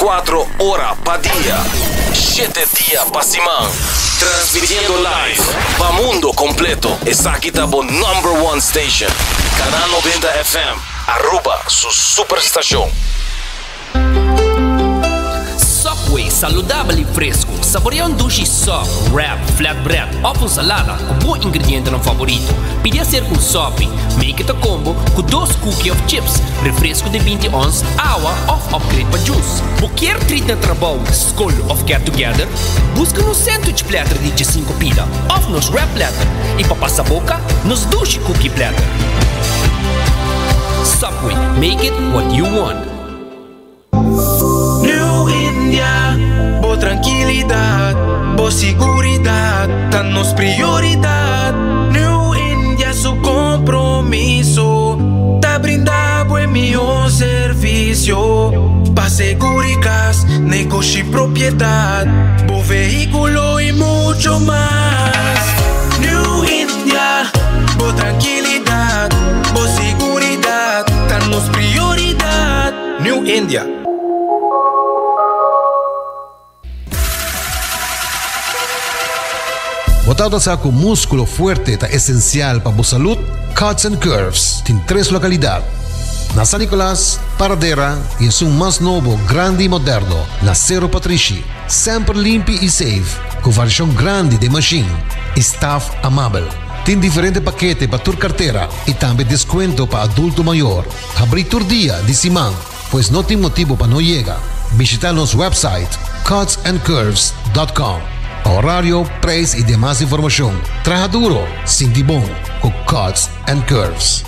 24 horas pa' día, 7 días pa' semana. Transmitiendo live pa' mundo completo. Es aquí tabo #1 station. Canal 90 FM. Aruba, su superestación. Subway, saudável e fresco. Saboreia duche soft, wrap, flatbread ou com salada com bom ingrediente no favorito. Pide ser com sopi, make it a combo com 2 cookies of chips, refresco de 20 ons, água ou upgrade para juice. Qualquer treat na trabalho, school of get together, busca no sandwich platter de 5 pila, ou nos wrap platter. E para passar a boca, nos duche cookie platter. Subway, make it what you want. Boa tranquilidade, boa seguridade, tá nos prioridade. New India, su compromiso, tá brindando en meu serviço. Pa seguridad, negocio y propiedad, bo vehículo y mucho más. New India, boa tranquilidad, boa seguridad, tá nos prioridad. New India. Botado sa com músculo fuerte está esencial para a saúde. Cuts and Curves tem 3 localidades. Na San Nicolás, Paradera e é um mais novo, grande e moderno, na Cerro Patrici. Sempre limpo e safe, com variação grande de machine. Staff amável. Tem diferentes paquetes para tua carteira e também desconto para adulto maior. Abrir todo dia de semana, pois não tem motivo para não chegar. Visitar nosso website cutsandcurves.com. Horário, preço e demais informação. Traja duro, sinti bom, com Cuts and Curves.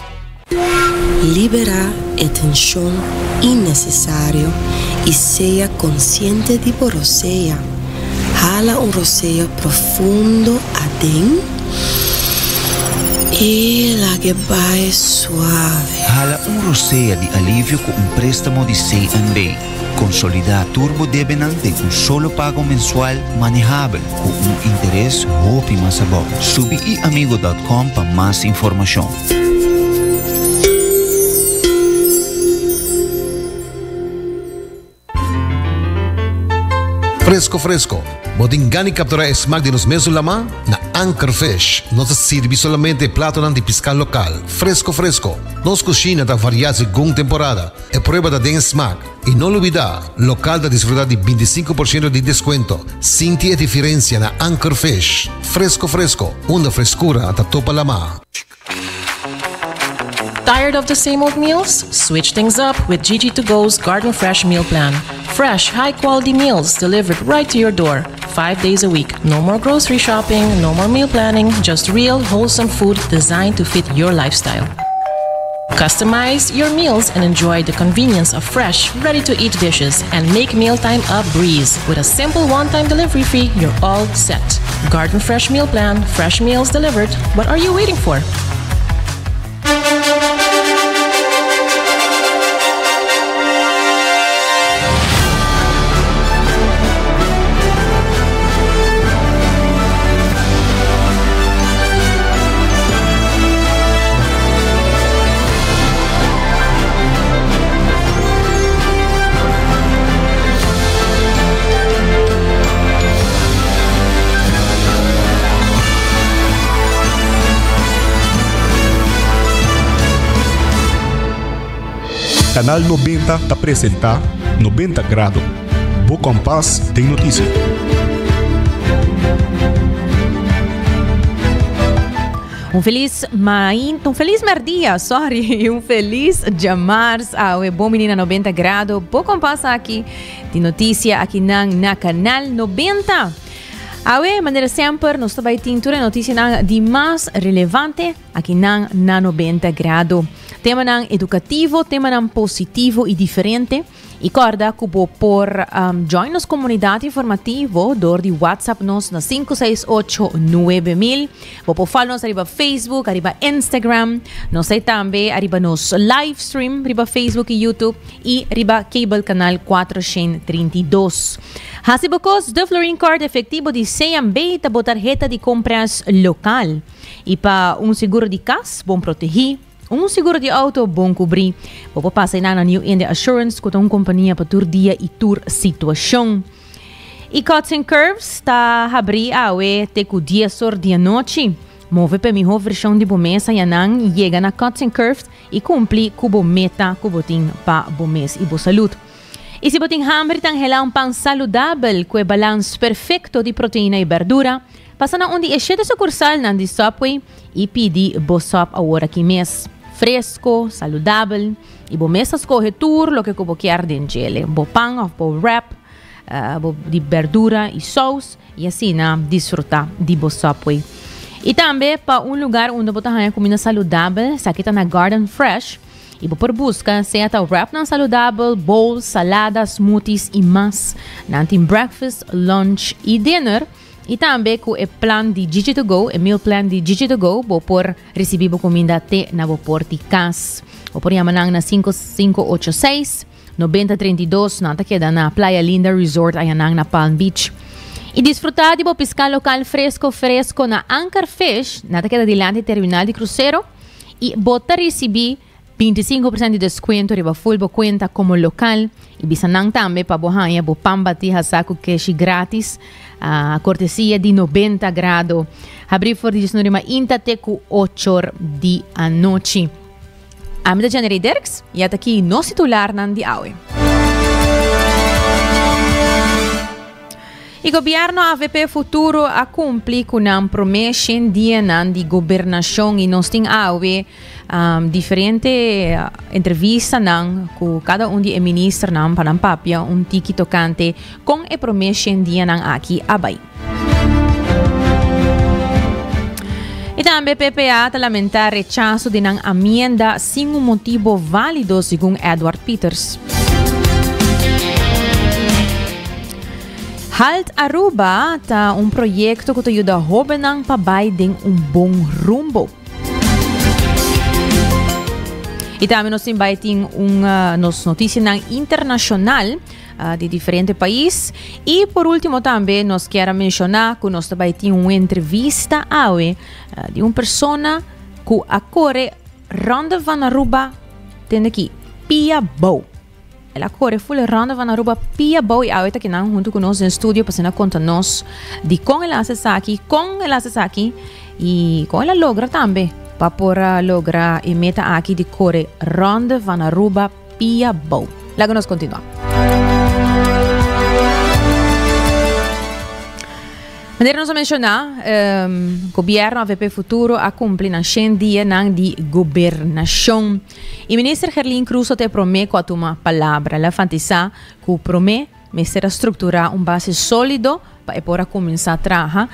Libera a tensão innecessária e seja consciente de por roceia. Jala roceia profundo adentro e la que vai suave. Jala roceia de alívio com préstamo de C&B. Consolidar Turbo Debenante com solo pago mensual manejável com interés hope mais sabor. Subiamigo.com para mais informação. Fresco. Bodingani capturar smack de nos mesos lama na Anchor Fish. Nos sirve solamente plato de pescar local. Fresco. Nos cocina da variedade según temporada. É prueba da den smack. E não olvidar, local da desfrutar de 25% de desconto. Sinti a diferença na Anchor Fish. Fresco. Uma frescura da topa lama. Tired of the same old meals? Switch things up with GG2Go's Garden Fresh Meal Plan. Fresh, high-quality meals delivered right to your door, 5 days a week. No more grocery shopping, no more meal planning, just real, wholesome food designed to fit your lifestyle. Customize your meals and enjoy the convenience of fresh, ready-to-eat dishes and make mealtime a breeze. With a simple one-time delivery fee, you're all set. Garden Fresh Meal Plan, fresh meals delivered. What are you waiting for? Canal 90 apresenta 90 Grado. Bo Compass tem notícia. Um feliz merdia, um feliz jamars ao bom menina 90 Grado. Bo Compass aqui de notícia aqui na Canal 90. Awe, maneira sempre, nós também temos notícia de mais relevante aqui na 90 Grado. Tema educativo, tema positivo e diferente. E corda que vou por join nos comunidade informativo door de WhatsApp nos na 5689000. Vou por falar nos arriba Facebook, arriba Instagram. Nós também arriba nos live stream, arriba Facebook e YouTube e arriba cable canal 432. Hasibocos de Florin Card efetivo de C&B ta tarjeta de compras local. E para seguro de casa, bom proteger um seguro de auto bom cobrir. Vou passar na New India Assurance com uma companhia para tur dia e tur situação. E Cuts and Curves está abrir a te com dia sor dia noite. Move para minha versão de bomesa e não chega na Cuts and Curves e cumpre com a meta que botin para bomes e boa saúde. E se botin hambre tan hela um pão saudável com o balanço perfeito de proteína e verdura, passa na onde é cheia de sucursal na de Subway e pedi bo sop a hora que mês. Fresco, saudável e bo mesa escolhe tudo lo que você quer dentro dele. Bo pão ou bo wrap, de verdura e sauce e assim desfrutar de bo Subway. E também para lugar onde você tem comida saudável, aqui está na Garden Fresh. E por busca, seja o wrap não saudável, bowls, saladas, smoothies e mais. Não tem breakfast, lunch e dinner. E também com o plano de Gigi2Go, o meal plan de Gigi2Go, vou por receber comida até na porta de casa. Vou por chamar na 5586-9032, não queda na Playa Linda Resort, aí na Palm Beach. E desfrutar de pescar local fresco na Anchor Fish, nada queda dilante terminal de cruzeiro. E botar receber 25% de desconto riba full bo conta como local. E bisanang também para bohanha bo pambati hasaku cash grátis a cortesia de 90 graus. Abrir for de snurima inta teku 8 de a noite. Amida Janeiro Derks e até aqui no titular nan di awe. O governo AVP Futuro a cumprir com a promessa de governação e nós temos diferente entrevista com cada de ministro para papia tiki tocante com a promessa aqui abai. E também PPA a lamentar rechazo de uma emenda sem motivo válido segundo Edward Peters. Halt Aruba tá projeto que ajuda a jovens para Biden bom rumbo. E também nós temos notícias internacional de diferentes países. E por último também nós queremos mencionar que nós também temos uma entrevista de uma pessoa que acorre Ronda Van Aruba tem aqui Pia Bow. Ela corre full Ronda Van Aruba Pia Bow e ahorita que não junto conosco no estúdio para contar-nos de como ela se aqui e como ela logra também para lograr a meta aqui de correr Ronda Van Aruba Pia Bow. Logo nós continuamos. Maneira nós mencionar, o governo AVP Futuro a cumprir na 100 dias de governação. E o ministro Herlin Cruz te promete com a tua palavra. Ela enfatiza que o promete será estruturar base sólido para começar a trabalhar.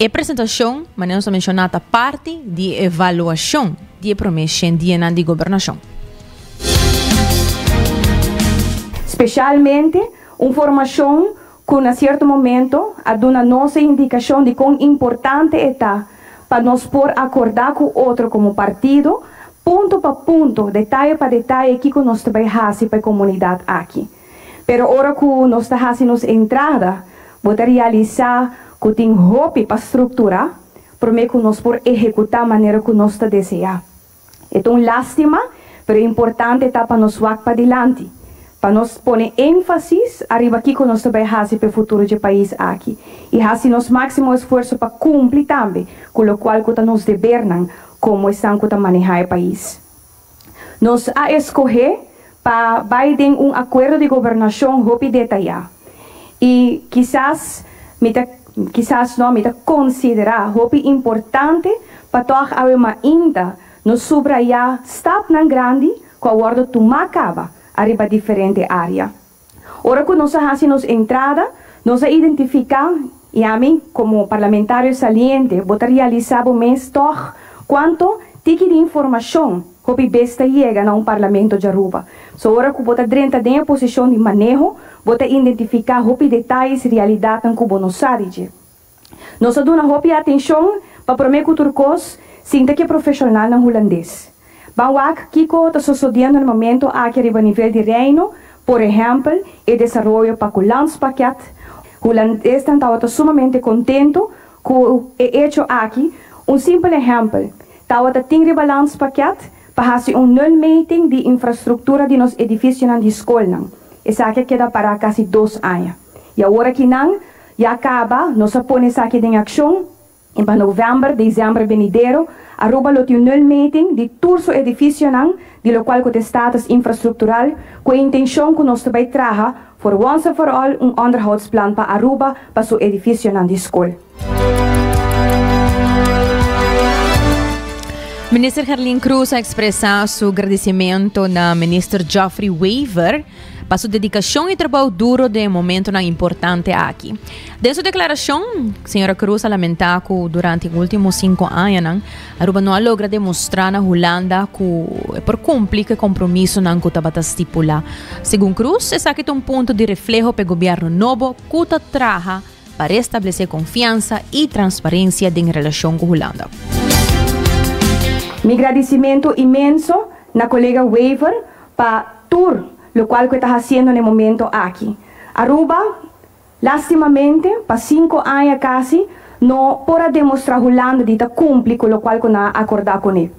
E a apresentação, maneira nós mencionar, a parte de avaliação de promessa 100 dias de governação. Especialmente, informação que, a certo momento, a dona nossa indicação de quão importante está para nós por acordar com o outro como partido, ponto para ponto, detalhe para detalhe, que nós trabalhamos para a comunidade aqui. Pero agora que nós estamos nos entrada, vou realizar que tem roupa para estruturar, prometo que nós por executar a maneira que nós desejamos. Então, lástima, pero importante está para nós ir para adiante. Para nós pôr ênfase arriba aqui que nós trabalhamos para o futuro do país aqui. E fazer nosso máximo esforço para cumprir também, com o qual que nós devemos como estão a manejar o país. Nós a escolher para Biden acordo de governação rápido e detalhado. E quizás não me considerar importante para tocar a uma ainda nos subrayar step nan grande com a ordem tomar acaba arriba diferente área. Ora que nós fazemos entrada, nós identificamos e a mim como parlamentário saliente, vou realizar o mês toch quanto tipo de informação que besta chega no parlamento de Aruba. So ora que vou dentro da posição de manejo, vou identificar os detalhes e realidade que Buenos Aires. Nós damos atenção para prometer turcos sinta que é profissional no holandês. Banwak Kiko está sucedendo no momento aqui a nível de reino, por exemplo, o desenvolvimento para o landspaket. O holandês está sumamente contento com o hecho aqui. Simples exemplo, está tem o landspaket para fazer nulmeting de infraestrutura de nos edifícios na escola. Essa aqui queda para quase 2 anos. E agora que não, já acaba, nós põe isso aqui em ação, e para novembro, dezembro venidero, Aruba loti nulmeting de todos os edifícios de lo qual o status infraestrutural, com a intenção que nós também traga, for once and for all, onderhoudsplan para Aruba, para o edifício de escola. Minister Herlin Cruz ha expressado seu agradecimento na Minister Geoffrey Weaver para sua dedicação e trabalho duro de momento importante aqui. De sua declaração, a senhora Cruz ha lamentado que durante os últimos 5 anos, Aruba não logra demonstrar na Holanda que por cumprir o compromisso que estava estipulado. Segundo Cruz, esse é um ponto de reflejo para o governo novo que trabalha para estabelecer confiança e transparência em relação com a Holanda. Meu agradecimento imenso na colega Weaver para tudo o qual está fazendo no momento aqui. Aruba, lastimamente, para 5 anos quase, não pode demonstrar Holanda de cumprir com o qual nós acordamos com ele.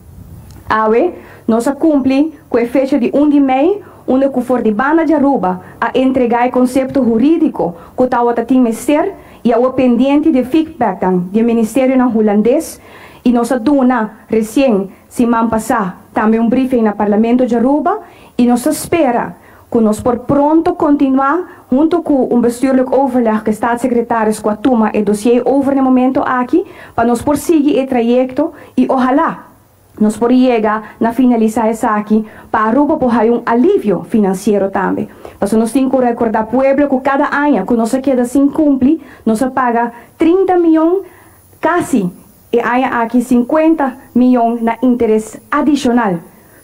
Awe, nós cumprimos com a fecha de 1 de maio, onde que for de banda de Aruba a entregar o conceito jurídico que está a ministério e a pendiente de feedback do Ministério holandês. E nós dona recém semana passada também briefing no Parlamento de Aruba e nós espera que nós por pronto continuar junto com bestuurlijk overleg que staatssecretaris com a toma e dossiê over no momento aqui para nós prosseguir o trajeto e ojalá nós por chegar na finalizar essa aqui para Aruba por ter alívio financeiro também. Mas nós temos que recordar ao povo que cada ano que nós queda sem cumprir, nós paga 30 milhões quase e há aqui 50 milhões na interesse adicional.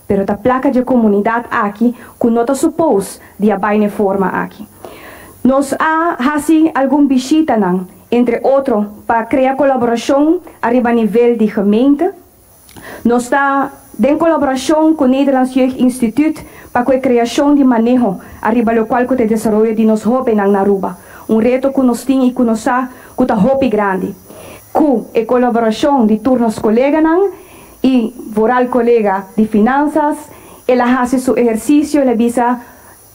Pero a placa de comunidade aqui, que não está suposto de haver forma aqui. Nós fazemos alguma visita, entre outros, para criar colaboração arriba a nível de gemeente. Nós estamos em colaboração com o Nederlands Jeugd Instituut para a criação de manejo arriba o qual o desenvolvimento de nós jovens na Aruba. Reto que nós temos e que nós temos grande. Com a colaboração de todos os colegas e voral colega de finanças, ela faz seu exercício, ela visa,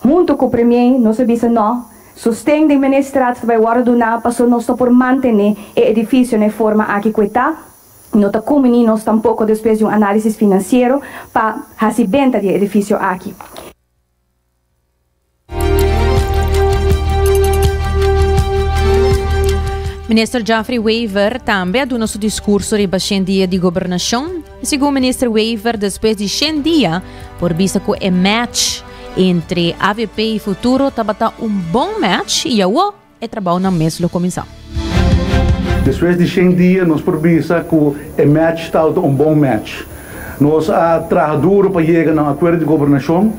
junto com o premier, nós visa não, sustém de administração vai ordenar para nós por manter o edifício na forma aqui que está, não está como nós tampouco depois de análise financeiro para fazer venda de edifício aqui. Minister Geoffrey Weaver também deu seu discurso sobre o 100 dias de governação. Segundo o Minister Weaver, depois de 100 dias, por vista que o match entre AVP e futuro estava bom match e agora é trabalho na mesma comissão. Depois de 100 dias, nós por vista que o match está bom match. Nós trabalhamos duro para chegar a acordo de governação.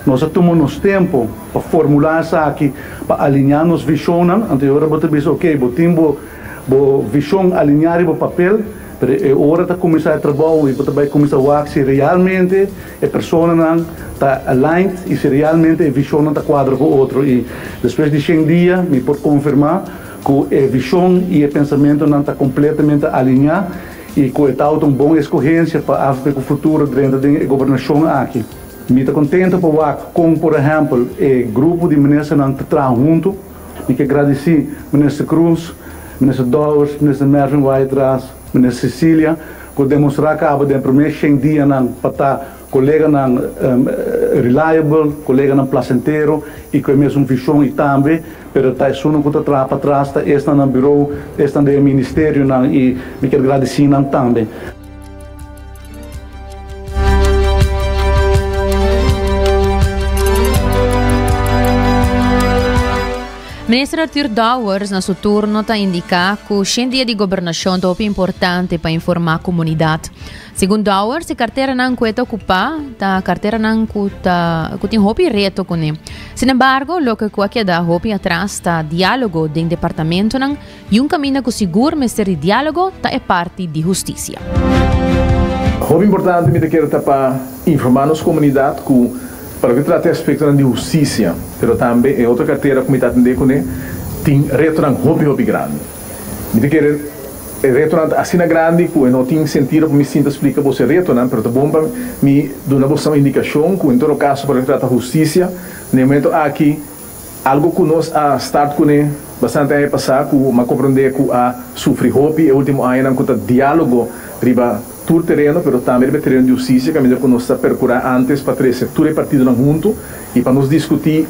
Nós tomamos tempo para formular isso aqui, para alinhar nos visões. Anterior, você disse, ok, temos visão alinhar no papel, mas é hora de começar a trabalhar e você vai começar a ver se realmente a pessoa está aligned e se realmente a visão está quadra com o outro. E depois de 100 dias, me pode confirmar que a visão e o pensamento não está completamente alinhados e que está uma boa escolha para o futuro dentro da governação aqui. Me está contente por ver como, por exemplo, o grupo de ministros que trabalham junto. Me quero agradecer ao ministro Cruz, ministro Dowers, ministro Mervin Whiteras, ministro Cecília, por demonstrar que há primeiro 100 dias para estar colega reliable, colega placenteiro e com a mesma visão e também, mas está isso que está para trás, está no bureau, está no ministério e me quero agradecer também. Ministro Arthur Dowers, na seu turno, está indicado que o 100 dias de governação é importante para informar a comunidade. Segundo Dowers, a carteira não que está ocupada, a carteira não que tem hobby reto com ele. Sin embargo, o que aqui dá hobby atrás está diálogo dentro do departamento e caminho que seguro Ministério de Diálogo é parte de justiça. Hobby importante me quero para informar a comunidade que para o que trata aspecto de justiça, mas também é outra carteira que me está atendendo com tem reto hobby grande. Me quero restaurante assim na grande, que não tem sentido para me sinta explica você restaurante, mas tá bom para me dar uma indicação, que em todo caso para tratar justiça, no momento aqui algo que nós a start com bastante aí passar, que uma compreender que a sofrer hopi, o último ano não conta diálogo riba todo terreno, pero também riba terreno de justiça, que a medida que nós está percurar antes para três setores partidos junto e para nós discutir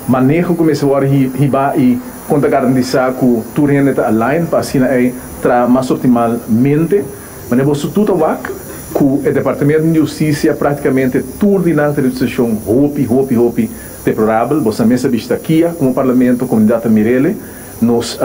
manejo como se vai riba e conta garantizar que o terreno está align para assim aí tra mais optimalmente, mas nós tudo vac que o departamento de justiça praticamente tudo dinâmica de legislação hopi deplorável, você mesmo vista aqui como parlamento, comunidade Mirele, nos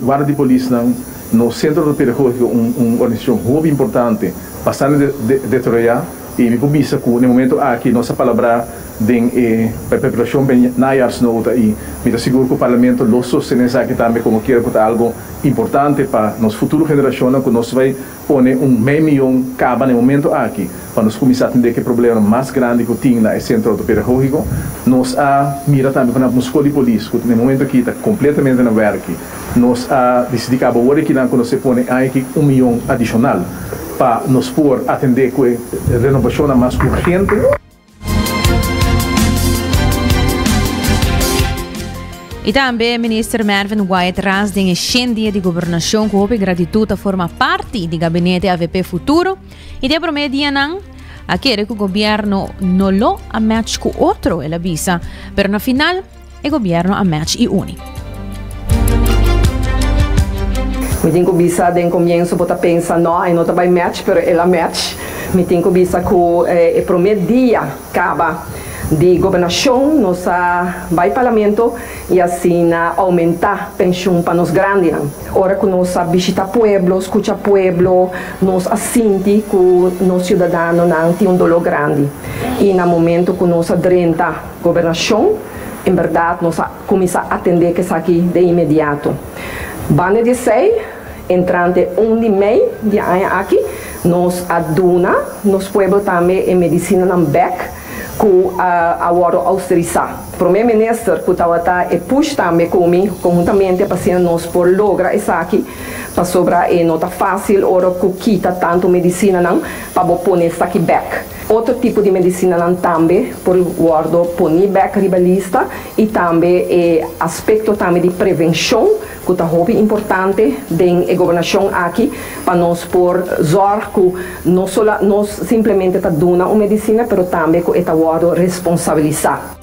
guarda de polícia, no centro pedagógico, uma organização muito importante, bastante deteriorada, e me publica que no momento aqui nossa palavra de preparação bem na nota e me asseguro que o parlamento lo sostene aqui também como quer que algo importante para nos futuras gerações, que nós vai pôr meio milhão caba no momento aqui, para nós começar a entender que o problema mais grande que tem no centro pedagógico, nós mira também para a escola de polícia, que no momento aqui está completamente na verque, nós decidimos que agora que nós se põe aqui 1 milhão adicional para nos por atender com a renovação mais urgente. E também o ministro Mervyn Wyatt traz de dia de governação com a gratitude forma parte do gabinete AVP futuro e de promedia não a querer que o governo não lo a match com outro ela visa, pero na final o governo a match e une. Me tenho visa de comienzo para pensar não vai match, pero ela match. Me tenho visa que o promedia acaba de governação, nós vai parlamento e assim aumentar pensão para nós grandes. Ora que nós visita pueblo, escuta pueblo, nós assente que nós cidadãos não tem dolor grande. E no momento que nós adrenta governação, em verdade nós começamos a atender que isso aqui de imediato. Bane de 6, entrante 1 de maio de ano aqui, nós aduna, nós pueblo também em medicina na back, que agora autorizar. O primeiro-ministro que está push também comigo, conjuntamente para nós por lograr isso aqui, para sobrar não está fácil, ora que quita tanto medicina não, para pôr isso aqui back. Outro tipo de medicina não também, por guardo pôr back ribalista e também aspecto também de prevenção, que está muito importante da governação aqui, para nós por zorg que não só nós simplesmente está dando uma medicina, mas também que está guardo responsabilizar.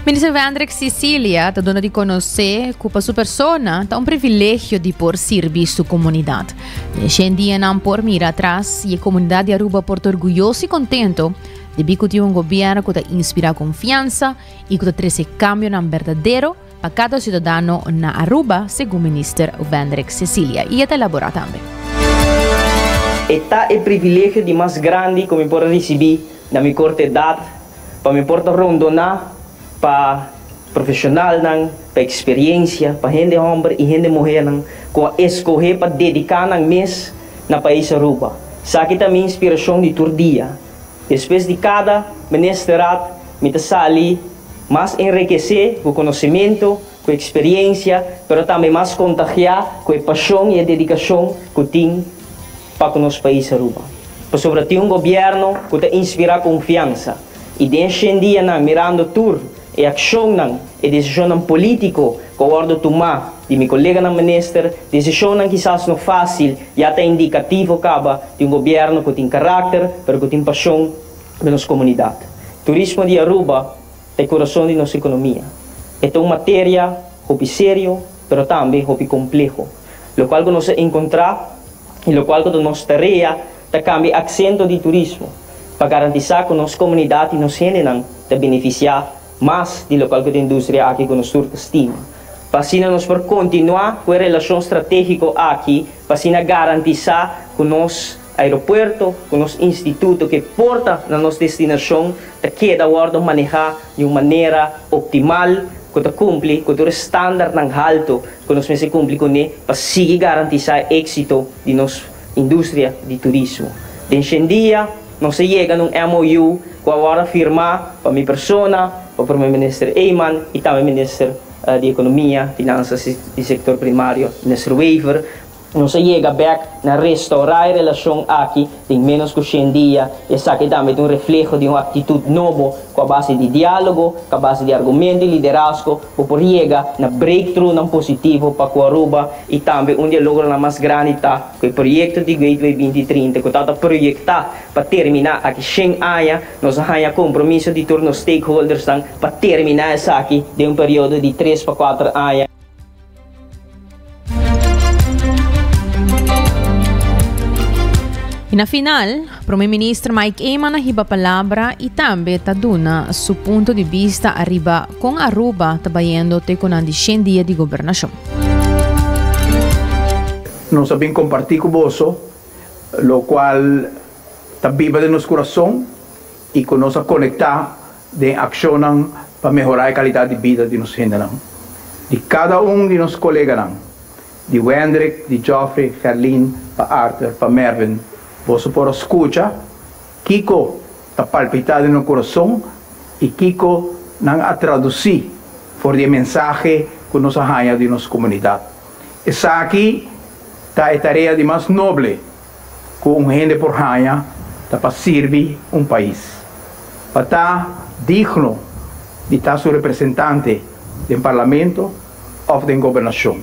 Ministro Vendrix Cecília está dando de conhecer que para sua persona está privilégio de por serviço à comunidade. Hoje em dia não por mirar atrás e a comunidade de Aruba porta orgulhoso e contento de ver que tem governo que inspira confiança e que traz cambio verdadeiro para cada cidadão na Aruba, segundo o ministro Vendrix Cecília. E está elaborado também. Está o privilégio de mais grande que me pode receber na minha corta idade, para me porta rondonar para profissional, para experiência, para gente homem e gente mulher, com escolher para dedicar um mês na país Aruba. Isso aqui também inspiração de todo dia. Depois de cada ministeriado, me está ali mais enriquecer com conhecimento, com experiência, mas também mais contagiar com a paixão e a dedicação que tem para o nosso país Aruba. Por sobre ter governo que inspira confiança. E desde em dia, mirando tudo, e ação e decisão político que eu tomar de meu colega na ministro, decisão que quizás não fácil e até indicativo acaba de governo que tem caráter, mas que tem paixão da nossa comunidade. Turismo de Aruba é o coração de nossa economia. É uma matéria muito sério, mas também muito complexo, o qual nós encontrar e o qual nós tarefa é cambiar acento de turismo para garantizar que nossa comunidade e nossa gente te beneficiar mais de local que a indústria aqui que nós estima. Para assim nós por continuar com a relação estratégica aqui, para assim garantizar que o nosso aeroporto, que o nosso instituto que porta na nossa destinação, que da hora manejar de uma maneira optimal, que cumpre com o estándar alto que nós se cumpre com ele, para seguir garantizar o êxito de nossa indústria de turismo. Desde em dia, nós chega num MOU que agora firmar para minha persona, para o primeiro-ministro Eyman e também o ministro de economia, finanças e sector primário, nesse waiver, não se chega back na restaurar a relação aqui, tem menos que 100 dias, e sabe também um reflexo de uma atitude nova, com a base de diálogo, com a base de argumento e liderazgo, para chegar na breakthrough não positivo para a Aruba, e também onde logra na mais grande tá, com o projeto de Gateway 2030, que está projetar para terminar aqui 100 anos, nós temos compromisso de todos os stakeholders para terminar isso aqui de um período de 3 para 4 anos. E na final, o primeiro-ministro Mike Eyman hiba palavra e também taduna su ponto de vista arriba com Aruba trabalhando te com de 100 dias de governação. Nós sabemos compartir com você, lo qual está viva de nosso coração e que nos conectar de ação para melhorar a qualidade de vida de nossa gente. De cada de nossos colegas, de Wendrick, de Geoffrey, Ferlin, para Arthur, para Mervyn, você pode escutar, Kiko está palpitado no coração e Kiko não a traduzir por a mensagem que nos arranha de nossa comunidade. Essa aqui está a tarefa de mais nobre que gente por arranha para servir país. Para estar digno de estar seu representante do parlamento ou da governação.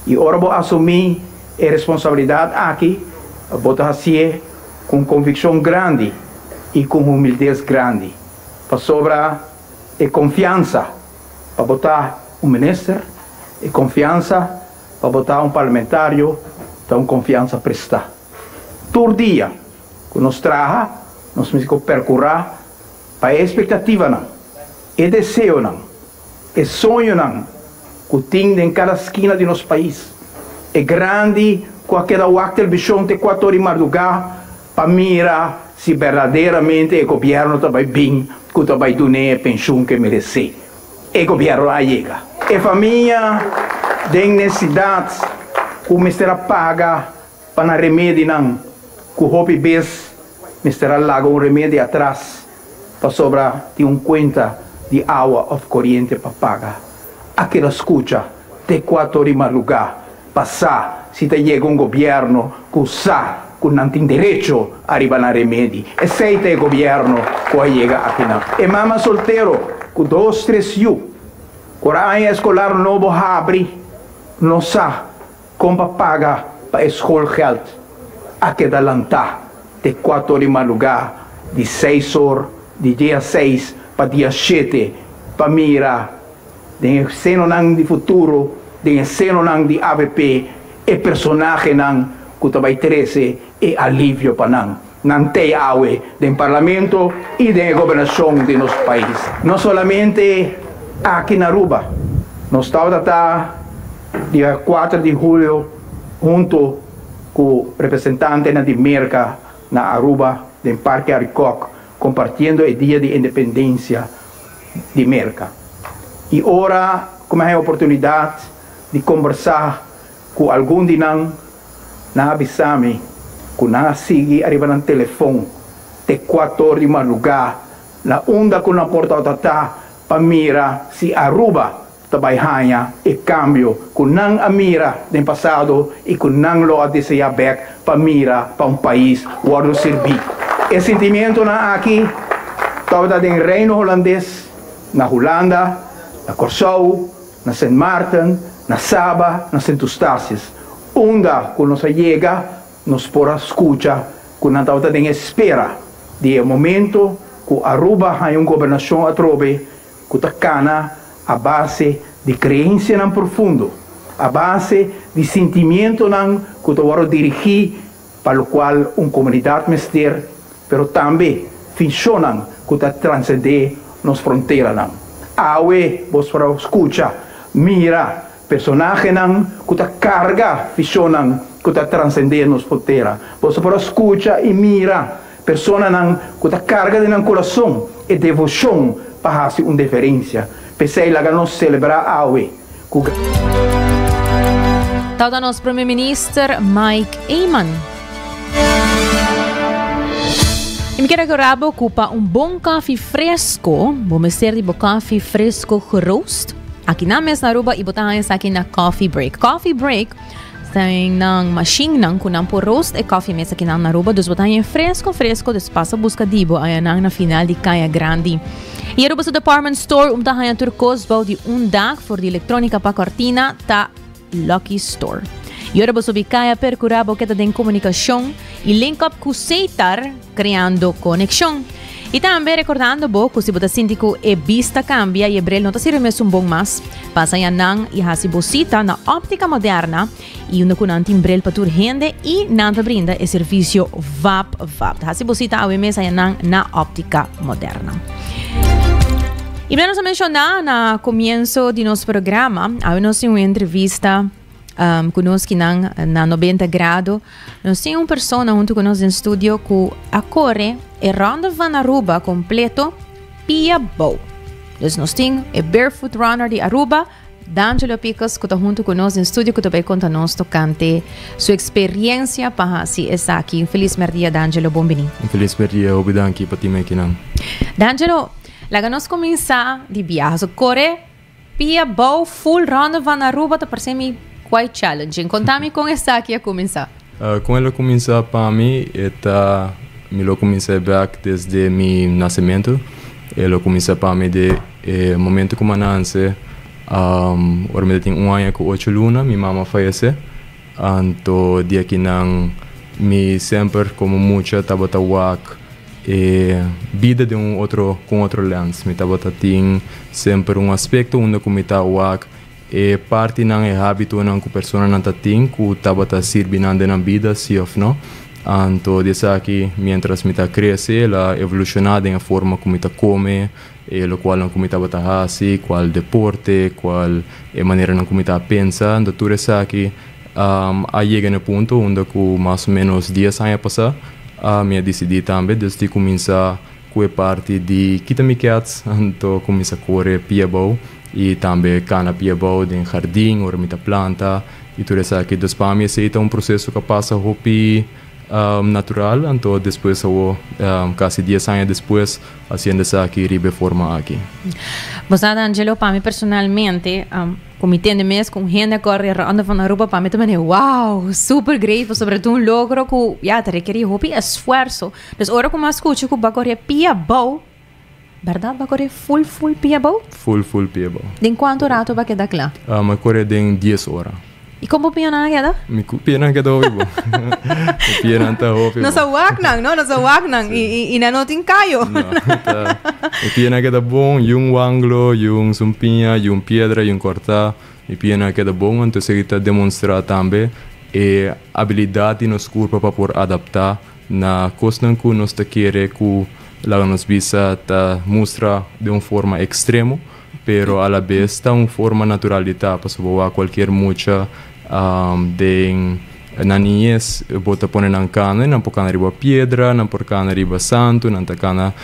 E agora vou assumir a responsabilidade aqui, vou assim com convicção grande e com humildade grande, para sobrar a confiança para botar ministro, e confiança para botar parlamentário, então confiança prestar. Todo dia que nos traga, nós temos que percorrer para a expectativa não, e desejo não, e sonho não, que tem em cada esquina de nosso país, é grande com aquela visão de 4 horas de madrugada para mirar se verdadeiramente o governo está bem, que está bem dar a pensão que merece. O governo lá chega. A família tem necessidade que o Mr. paga para remédio não, que o hobby vez Mr. laga remédio atrás para sobrar de conta de água ou corrente para pagar. Aquela escuta de 4 horas de madrugada passar se te chega governo que sabe que não tem direito a arribar a remédio. Aceita o governo que chega aqui não. E mama solteiro, com 2, 3 anos, quando a escolar novo abre, não sabe como paga para a escola geld. Aqui da lantar de 4 horas de madrugada, de 6 horas, de dia 6 para dia 7, para mirar, de ceno de futuro, de ceno de AVP, e personagem que também 13 é alívio para não tem água do parlamento e da governação de nosso país. Não somente aqui na Aruba, nós estamos dia 4 de julho junto com o representante de Merca na Aruba, do Parque Aricoc, compartilhando o dia de independência de Merca. E ora, como é a oportunidade de conversar com algum de nós, na avisame, que nós sigue arriba no telefone, de 4 horas de madrugada, na onda que na porta está, para mirar se Aruba também ganha e cambio, que não a mira do passado e que não lo deseja back, para mirar para país onde servir. Esse sentimento aqui, estava no Reino Holandês, na Holanda, na Curaçao, na Sint Maarten, na Saba, na Sint Eustatius. Onda que nos chega, nos pode escutar, que não está em espera de momento que Aruba tem uma governação a trobe, que está cana a base de crença não profundo, a base de sentimento não que está dirigir para o qual uma comunidade mestre, pero também funciona que está transcender nas fronteiras não. Awe, você escuta, mira, personagem não que está carga, funciona que está transcendendo nas fronteiras. Você escuta e mira, pessoa não que está carga de um coração e devoção para fazer uma diferença. Pensei lá que nós celebrar Awe. Tauta nosso primeiro-ministro Mike Eyman. E me quero agora ocupa bom café fresco, vou ser de café fresco roast, Aqui na mesa na Aruba, ibotahan sa akin na coffee break. Coffee break, tem ng machine nang kunang po roast e coffee mesa aqui na Aruba. Dos botahan fresco, des passa busca dibo. Ayan na final di Kaya Grande. E Aruba sa department store, tahan turcos bau di dag for di elektronika pa cortina ta Lucky Store. E Aruba sa Bicaya percurabo kita den comunicação e link up ku Seitar, criando conexão. E também recordando que se você sente que a vista cambia e brel não está sendo bom mas passa yan nang ihasi bosita na óptica moderna e una kunanti brel patur rende e nanta brinda o serviço VAP. Hasi bosita a mesa yan nang na óptica moderna. E menos a mencionar na comienzo de nosso programa, nós temos uma entrevista conosco na 90 graus. Nós temos uma pessoa junto conosco no estúdio que acorre e Ronda Van Aruba completo Pia Bow. Então nós temos o Barefoot Runner de Aruba, D'Angelo Picos, que está junto conosco no estúdio, que também conta nos tocante sua experiência para se estar aqui. Feliz merdia, D'Angelo, bom bem. Feliz merdia, obridanki para ti mekinan. D'Angelo, lá nós começar de viagem. So, corre Pia Bow full Ronda Van Aruba, tá parecendo quite challenging. Conta-me como está aqui a começar. Com ela começar para mim, me lo comecei back desde mi nascimento. Ela começou para mim de momento como nasce. Ora me tem ano com 8 lunas, minha mama falece. Então dia que não me sempre como muita tava tawak vida de outro com outro lens. Me tava tem sempre aspecto onde como tawak parte não hábito não com pessoa não tem que tava servindo na vida se ou não. Então desse aqui, mientras me cresce, ela evoluciona em a forma como come, o qual não como está assim, qual deporte, qual maneira não como pensa. Então tudo isso aqui chega no ponto onde mais ou menos 10 anos passar, me decidi também desde começar com a parte de Kitami Cats, então comecei a correr piabou e também cana piabou em jardim, ou me planta e tudo isso aqui. Então para mim esse é processo que passa hopi natural, então depois quase 10 anos depois fazendo isso aqui ribe forma aqui. Você D'Angelo, para mim personalmente, como entende mesmo com gente corre Ronda Van Aruba, para mim também é wow, super great, sobretudo logro que já te requer hopi esforço. Então agora como escuto que vai correr Pia Bow, verdade? Vai correr full Pia Bow? Full Pia Bow. De quanto rato vai quedar lá? Vai correr de 10 horas. E como pia na queda? Mi pia na queda hopi. Pia na ta hopi. Não sa waknang, no? Não sa waknang. E não tem caio. Pia na queda bom, yung wanglo, yung sumpinha, yung pedra, yung corta. E pia na queda bom, então se kita demonstrar também habilidade nos corpo para por adaptar na coisa que nós ta querer que lá nos visa ta mostra de uma forma extremo, pero a la vez está uma forma naturalidade para sobrevivir qualquer mucha de na niñez bota poner na cana, não por cana riba pedra, não por cana riba santo, não ta cana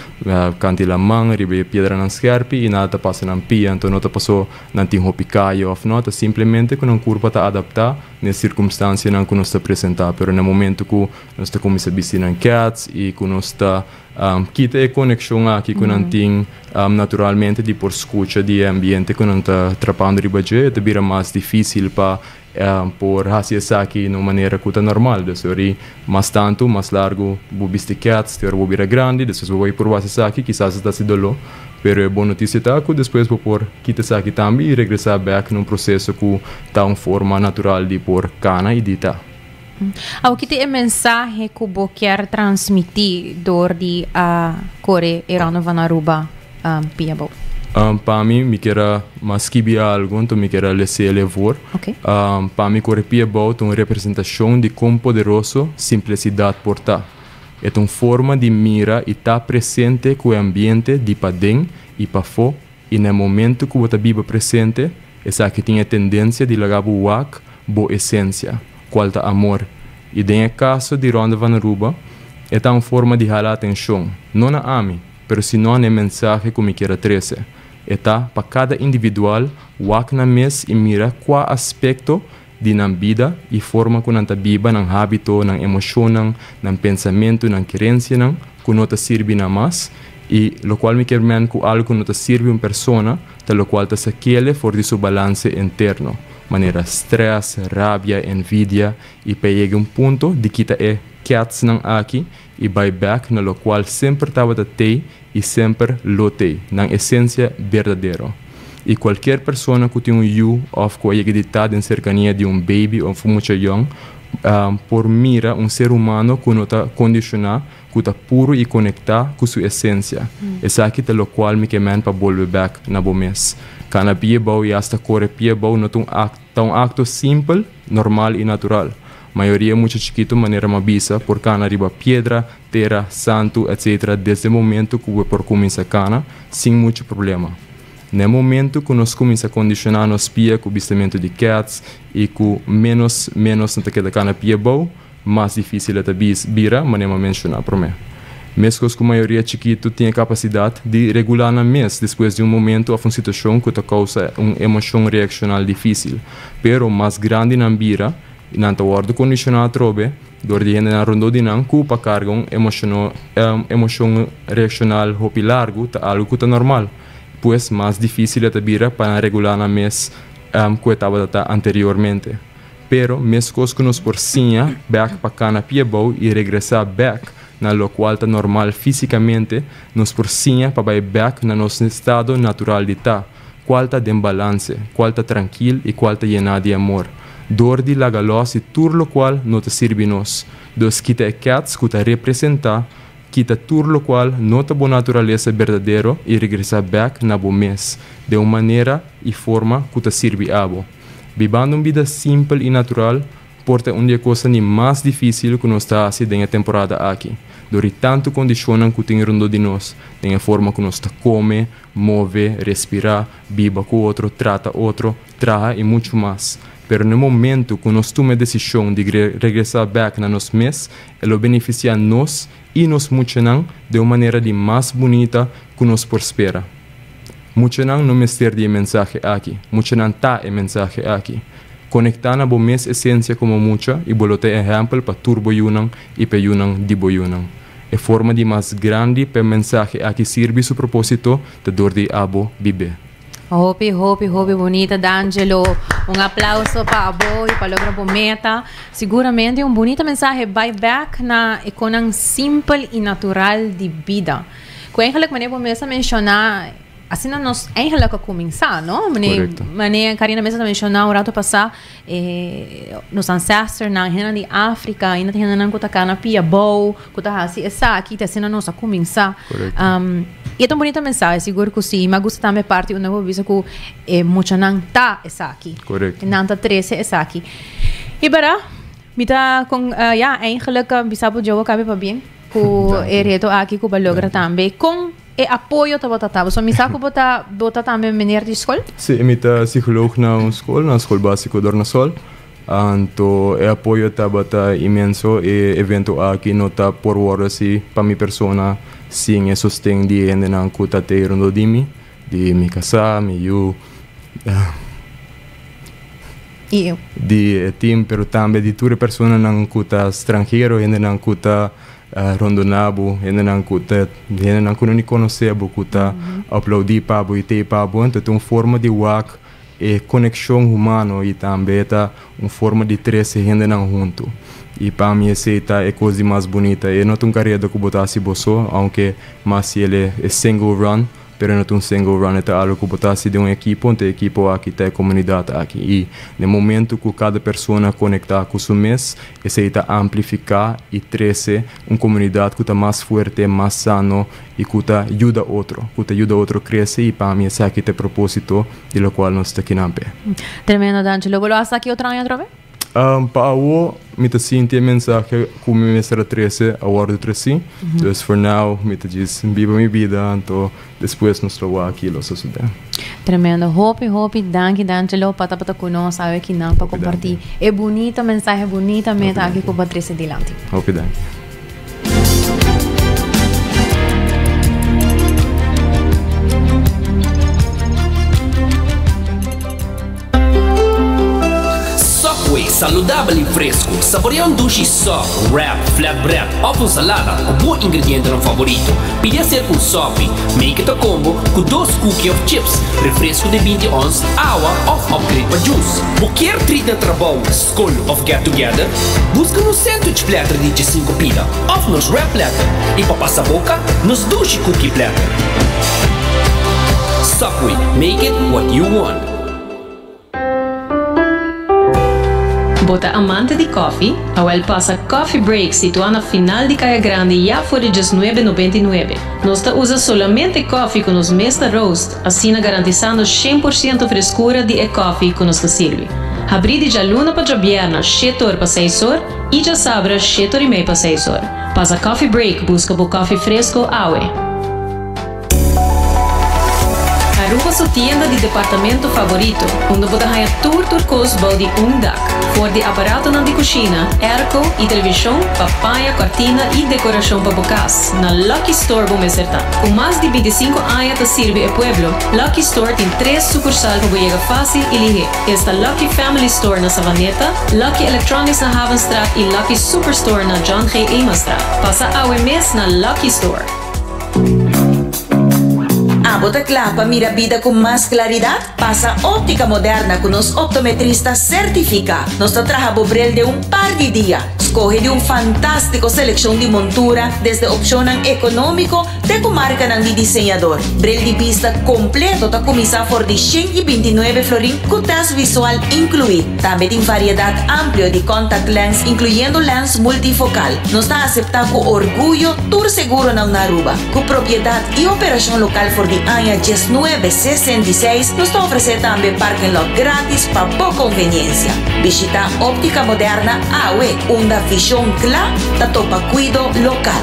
cantila mão riba pedra na scarpi e nada passa na pia, então não ta passou não tem hopicaio of nota, simplesmente com um corpo ta adaptar nas circunstâncias não que nós ta apresentar, pero no momento que nós ta começa a vestir na cats e que nós ta quita a conexão aqui com não tem naturalmente de por escuta de ambiente que não ta trapando riba je, te vira mais difícil para por hacer aqui de uma maneira que é normal, desde mais tanto, mais largo, bubiste cats, ter bubira grande, depois vou por fazer aqui, quizás está se dolo, pero é boa notícia tá que depois vou por quitar aqui também e regressar back num processo que tá uma forma natural de por cana e de tá. O que é a mensagem que você quer transmitir dor de Core e Ronda Van Aruba Piabou? Para mim, me quero mais que algo, então me quero levar levar. Para mim, Core Piabou é uma representação de quão poderoso simplicidade porta. É uma forma de mira e estar presente com o ambiente de para dentro e para fora. E no momento que você vive presente, essa que tem a tendência de largar o wak, boa essência, qual é amor. E no caso de Ronda Van Aruba, é uma forma de jalar atenção. Não a ame, mas se não é mensagem que me quero trazer. É para cada individual, wak na mes e mira qual aspecto de na vida e forma que nanta viva, ng hábito, ng emosyon, ng pensamento, ng querência, que não te sirve na mais. Y lo cual me quiere que algo no te sirve una persona, de lo cual te saquele fuera de su balance interno. Manera estrés, rabia, envidia, y para llegar a un punto de que te cats nang aquí y vai back, na lo cual siempre estaba de te y siempre lo te, nang esencia verdadero. Y cualquier persona que tiene un you of que llega en cercanía de un baby o mucho young, por mira un ser humano que no está condicionado, que está puro y conectado con su esencia. Es aquí de lo cual me queman para volver back na bomes. Cada pie bau y hasta corre pie bau no es un acto simple, normal y natural. Mayoría mucho chiquito manera mabisa por cana arriba piedra, terra, santo, etc. Desde el momento que por comienza cana sin mucho problema. No momento que nos comienza a condicionar nos pia com o vistamento de cats e com menos não te queda cana pia bom, mais difícil é vira, mas nem mencionar para mim. Mesmo que a maioria chiquito tem a capacidade de regular na mês depois de momento ou uma situação que te causa uma emoção reacional difícil. Pero mais grande na vira, não te guarda condicionar trobe, door die gente na rondo di nang culpa carga emoção reacional hopi largo ta algo que tá normal. Pues más difícil de vira para regular na mes que estaba anteriormente. Pero mes que nos porcinha back para cana piebou e regressar back na lo cual está normal fisicamente, nos porcinha para back na nosso estado natural de tá, qual está de balance, qual está tranquilo e qual está llena de amor. Dor de la galos e tur lo qual não te sirve nos. Dos que te cats que te representa quita tudo lo qual nota boa natureza verdadeiro e regressa back na bom mês, de uma maneira e forma que te sirve a bo. Vivendo uma vida simples e natural, porta uma coisa nem mais difícil que nós está assim na temporada aqui. Dori tanto condicionam que tem rondo de nós, tem a forma que nós come, move, respira, viva com outro, trata outro, traja e muito mais. Pero no momento que nós tomamos a decisão de regressar back na nosso mês, ele beneficia nós e nos muchanang de uma maneira de mais bonita que nos prospera. Muchanang não me ser de mensagem aqui, muchanang tá é mensagem aqui. Conectar na bom mês essência como mucha e bolote exemplo para turbo yunang e para yunang dibo yunang. É forma de mais grande para mensagem aqui serve su propósito de dor de abo bibe. Hopi, bonita, D'Angelo. Um aplauso para a Abo e para o Grupo Meta. Seguramente um bonita mensagem vai back na economia simples e natural de vida. Que eigenlijk meneer começa a mencionar, assim nós eigenlijk a começar, não? Meneer Karina mesmo mencionar o rato passar, nos ancestors na região de África, ainda tem na cutacana pia bow, cutahasi essa aqui tá sendo nós a começar. E é tão bonita mensagem, seguro que sim, mas gosto também parte de uma visa que muita não tá essa aqui. Correto. Não tá 13 essa aqui. E para me tá com eigenlijk bisabo jogo cabe para bem, que reto aqui que logra também com apoio tá botar. So me saco botar também menino de escola? Sim, me tá psicólogo na escola básica do Dornasol. Então, o apoio tá imenso e evento aqui não tá por hora assim para minha persona. Sim, é sustento de gente não que está tendo de mim, de me casar, eu. E eu? De time, mas também de toda pessoa não que está estrangeiro, gente não que está rondonabo, gente não que conhece, que está aplaudir para o IT para o então tem uma forma de work e conexão humana e também tá uma forma de trazer gente não junto. E para mim essa é a coisa mais bonita. Eu não tenho carreira que botasse bolso, aunque mas ele é single run, pero não tem single run, é algo que botasse de uma equipe, onde a equipe aqui tem a comunidade aqui. E no momento que cada pessoa conectar com o mês, essa é amplificar e trazer uma comunidade que está mais forte, mais sano e que ajuda outro, a crescer. E para mim esse aqui é o propósito de lo qual nós estamos aqui na pé. Tremendo, D'Angelo. Vou lá aqui outra vez? Para o me te sinto a mensagem como me será 13 a hora de 13. Então, for now, me te diz viva minha vida, então depois nós estou aqui lo suceder. Tremendo. Hope, danke D'Angelo para conosco, sabe que não para compartilhar. É bonita mensagem, bonita meta aqui com Patrícia Dilante. Hope danke. Subway, saudável e fresco. Saboreia dushi soft, wrap, flatbread ou salada com bom ingrediente no favorito. Pide ser com sopi, make it a combo com 2 cookies of chips, refresco de 20 ons, água ou upgrade para juice. Quer treat na trabalho, school of get together? Busca no sandwich platter de 5 pila, ou nos wrap platter. E para passar a boca, nos dushi cookie platter. Subway, make it what you want. Bota amante de coffee, a passa Coffee Break situado na final de Caia Grande já por $19,99. Nós usa solamente coffee com os Mesta Roast, assim garantizando 100% frescura de coffee que nos serve. Abrir de luna para Jabiana, 7 horas para 6 horas, e já sabra 7 horas e meia para 6 horas. Passa Coffee Break, busca o coffee fresco, awe. Aruba sua tienda de departamento favorito, onde você ganha turcos de dak, for de aparato de cozinha, airco e televisão, papaya, cortina e decoração para bocas. Na Lucky Store vamos acertar. Com mais de 25 anos de servir ao pueblo, Lucky Store tem 3 sucursais para chegar fácil e ligeiro. Esta Lucky Family Store na Savaneta, Lucky Electronics na Havenstraat e Lucky Superstore na John G. Eamonstraat. Passa a mês na Lucky Store. Bota clapa, mira vida con más claridad. Pasa óptica moderna con los optometristas certificados. Nos trabaja Bobrel de un par de días. Escoge de un fantástico selección de montura, desde opción económico de comarca de diseñador. Brel de vista completo ta comisa por de 129 florín con test visual incluido. También tiene variedad amplia de contact lens, incluyendo lens multifocal. Nos está aceptado con orgullo tour seguro na Aruba. Con propiedad y operación local por de año 1966, nos está ofreciendo también parking lot gratis para boa conveniencia. Visita óptica moderna AWE, una visión clara da topa cuido local.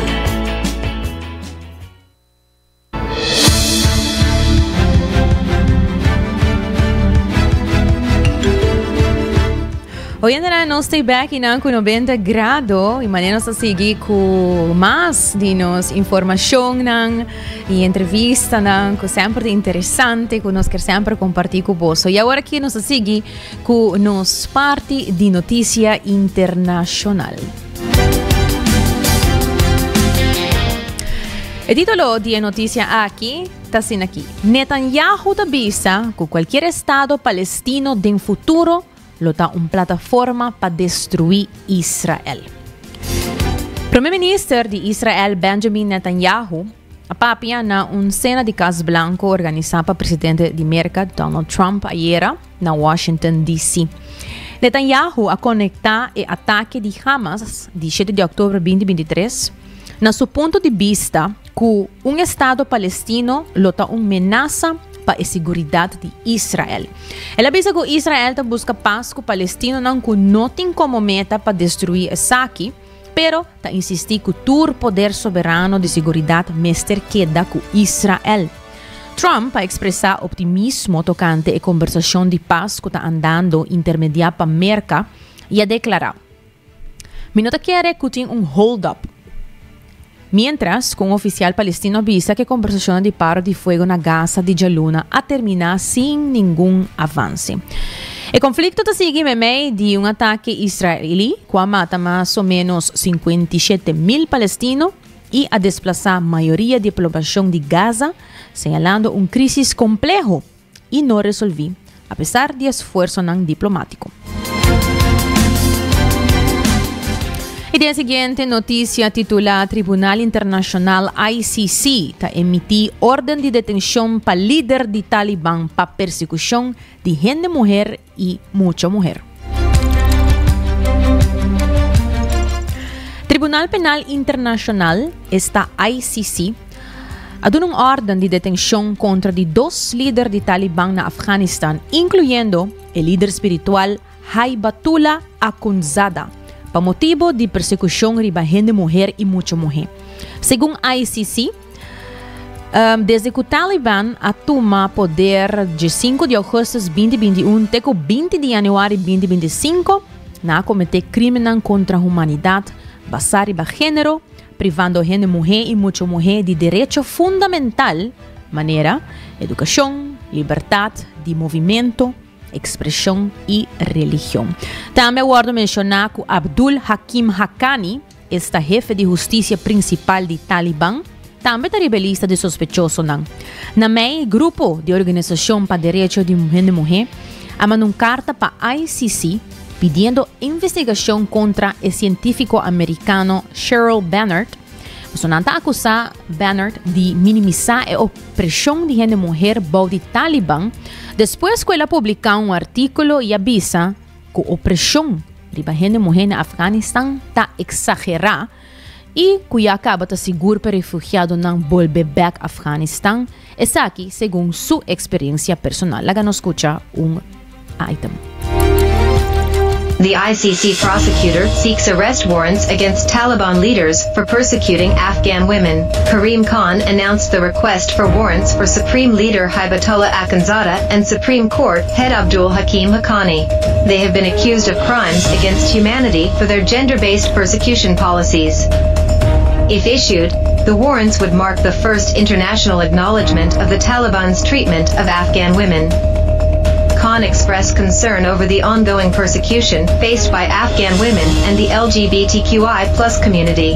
Hoy en día nos estoy back in con 90 grados y mañana nos sigue con más de nos información y entrevista que siempre interesante que nos quer sempre compartir con vos. Y ahora aquí nos sigue con nos parte de noticia internacional. El título de noticia aquí está sin aquí. Netanyahu avisa que cualquier estado palestino de futuro lota una plataforma para destruir Israel. Primer ministro de Israel, Benjamin Netanyahu, apapia na una cena de Casa Blanco organizada por presidente de América, Donald Trump, ayer na Washington, D.C. Netanyahu a conectar o ataque de Hamas de 7 de outubro de 2023 na seu ponto de vista que um Estado palestino lota uma ameaça para a segurança de Israel. Ela avisa que Israel busca paz com o palestino não tem como meta para destruir o saque, pero está insistir que o poder soberano de segurança mestre queda com Israel. Trump a expressar optimismo tocante a conversação de paz que está andando intermediar para a América e a declarar: "Mi não quer que tenha hold-up." Mientras, com um oficial palestino avisa que a conversação de paro de fogo na Gaza de Jaluna a terminar sem nenhum avanço. O conflito está seguindo em meio de um ataque israelí que mata mais ou menos 57,000 palestinos e a desplaçar a maioria da população de Gaza, señalando crise complejo e não resolvido, apesar de esforço diplomático. E dia seguinte, notícia titular: Tribunal Internacional ICC está emitir ordem de detenção para líder de Talibã para persecução de gente mulher e muita mulher. Tribunal Penal Internacional, esta ICC, ha dado uma ordem de detenção contra de 2 líderes de Talibã na Afeganistão, incluindo o líder espiritual Haibatullah Akhundzada, para motivo de persecução riba gente mulher e muita mulher. Segundo a ICC, desde que o Talibã toma poder de 5 de agosto de 2021 até 20 de janeiro de 2025, na cometer crimes contra a humanidade, basado em gênero, privando gente mulher e muita mulher de direito fundamental, maneira, educação, liberdade de movimento expresión y religión. También guardo mencionar que Abdul Hakim Haqqani, esta jefe de justicia principal de Talibán, también está rebelista de sospechoso. Namei, grupo de organización para derechos de mujer, ha mandado una carta para ICC pidiendo investigación contra el científico americano Cheryl Bannert. Sonanta acusa Bannert de minimizar la opresión de gente mujer por de Talibán después que ella publicó un artículo y avisa que la opresión de gente mujer en Afganistán está exagerada y que ya acaba de seguro para refugiados no volver back a Afganistán. Es aquí según su experiencia personal. La nos escucha un item. The ICC prosecutor seeks arrest warrants against Taliban leaders for persecuting Afghan women. Karim Khan announced the request for warrants for Supreme Leader Hibatullah Akhundzada and Supreme Court head Abdul Hakim Haqqani. They have been accused of crimes against humanity for their gender-based persecution policies. If issued, the warrants would mark the first international acknowledgement of the Taliban's treatment of Afghan women. Khan expressed concern over the ongoing persecution faced by Afghan women and the LGBTQI+ community.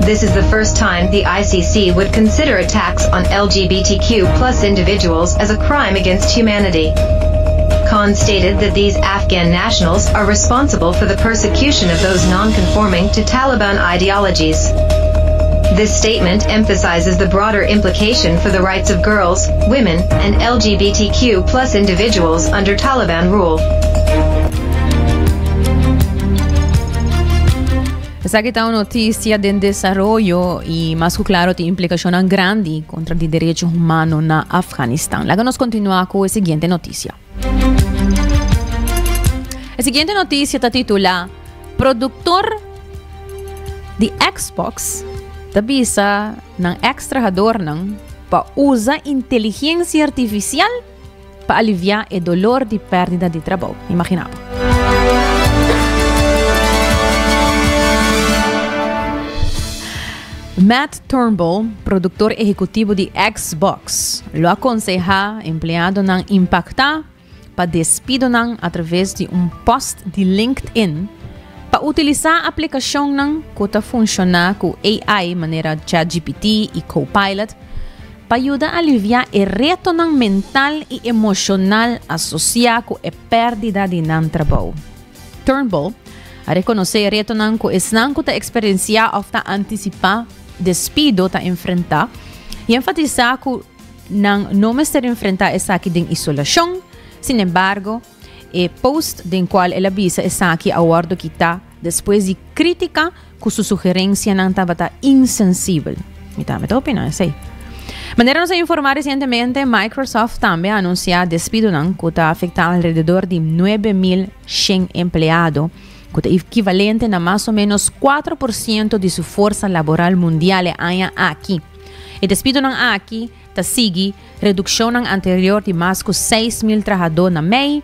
This is the first time the ICC would consider attacks on LGBTQ+ individuals as a crime against humanity. Khan stated that these Afghan nationals are responsible for the persecution of those non-conforming to Taliban ideologies. This statement emphasizes the broader implication for the rights of girls, women, and LGBTQ+ individuals under Taliban rule. Esta está una noticia de desarrollo y más claro de implicación grande contra los derechos humanos en Afganistán. Luego nos continúa con la siguiente noticia. La siguiente noticia está titulada Productor de Xbox tabisa ng extrahador para usar inteligencia artificial para aliviar el dolor de pérdida de trabajo. Imaginado. Matt Turnbull, productor ejecutivo de Xbox, lo aconseja empleado ng impactar para despido a través de un post de LinkedIn para utilizar a aplicación que funciona con AI maneira ChatGPT y Copilot para ayudar a aliviar el reto mental y emocional asociado con la pérdida de trabajo. Turnbull a reconocer el reto que es que experiencia o anticipar despido ta enfrentar y enfatizar que no me estar enfrentar es aquí de isolación. Sin embargo, el post en cual él avisa es aquí a guardo quita después de crítica que su sugerencia no estaba insensible. ¿Me opina? Sí. Manera nos informar recientemente, Microsoft también anunció despido que está afectando alrededor de 9.100 empleados, que es equivalente a más o menos 4% de su fuerza laboral mundial aquí. El despido aquí sigue reducción anterior de más de 6.000 trabajadores en May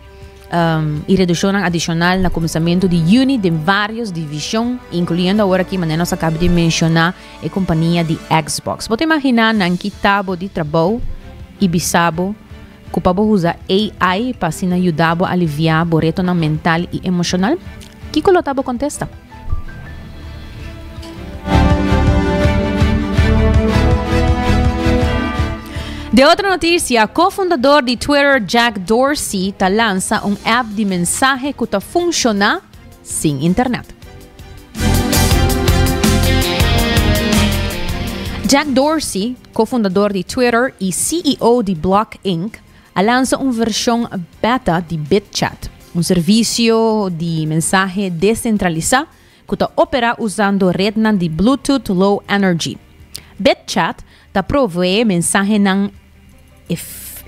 y reducción adicional en el comenzamiento de junio de varias divisiones, incluyendo ahora que nos acaba de mencionar la compañía de Xbox. ¿Puedes imaginar que tabo de trabajo y bisabo que para usar AI para ayudar a aliviar el reto mental y emocional? ¿Qué lo tabo contesta? De otra noticia, cofundador de Twitter Jack Dorsey lanza un app de mensaje que funciona sin internet. Jack Dorsey, cofundador de Twitter y CEO de Block Inc., lanza una versión beta de BitChat, un servicio de mensaje descentralizado que opera usando red de Bluetooth Low Energy. BitChat provee mensaje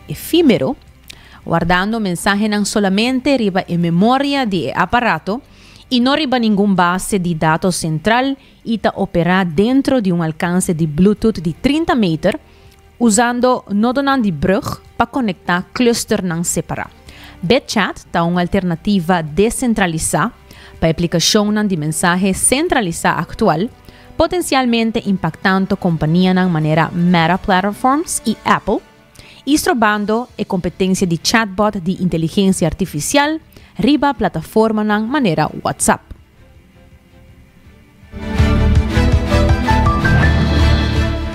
efímero, guardando mensaje solamente arriba en memoria de aparato y no arriba ninguna base de datos central y opera dentro de un alcance de Bluetooth de 30 metros usando nodo de brug para conectar cluster separado. BitChat es una alternativa descentralizada para aplicación de mensaje centralizada actual, potencialmente impactando compañías de manera Meta Platforms y Apple, istrobando e competência de chatbot de inteligência artificial riba a plataforma ng maneira WhatsApp.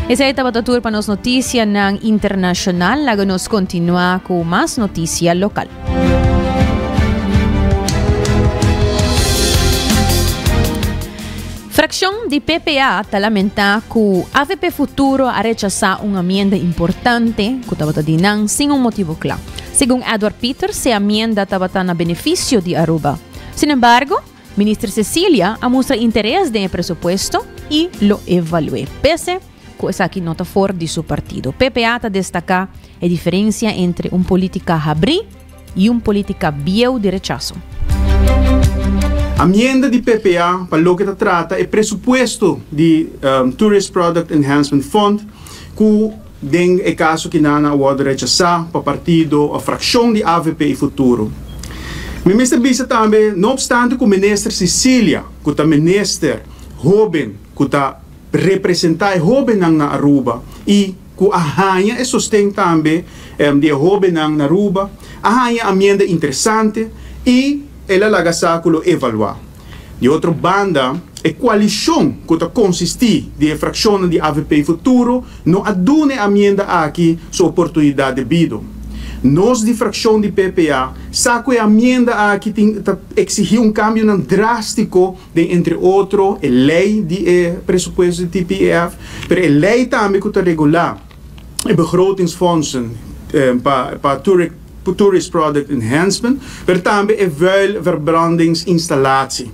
Essa é a tabatatur para nos notícias ng internacional. Lago nos continua com mais notícia local. Fração de PPA está lamenta que o AVP Futuro a rechazar uma emenda importante que estava dinang sem motivo claro. Segundo Edward Peters, a emenda estava na benefício de Aruba. Sin embargo, Ministra Cecília mostra interesse no presupuesto e lo evalúe. Pese que essa aqui nota fora de seu partido. PPA está destacar a diferença entre política abri e política bio de rechazo. A emenda de PPA, para o que trata, é presupuesto de Tourist Product Enhancement Fund, que tem o caso que não pode rechazar para o partido, a fração de AVP e Futuro. O ministro Bisa também, não obstante que o ministro Cecília, que é o ministro jovem, que está representar jovem na Aruba, e que a rainha sustém também de jovem na Aruba, a rainha é uma emenda interessante e ela laga sáculo evaluar. De outra banda, a coalição que consiste de fração de AVP Futuro não adune a emenda aqui sua oportunidade devido. Nós de fração de PPA, saco a emenda aqui exigir cambio drástico de, entre outros, a lei de presupuesto de TPF, mas a lei também que regular a begrotingsfondsen para Tourist Product Enhancement, mas também a vuilverbrandingsinstallatie.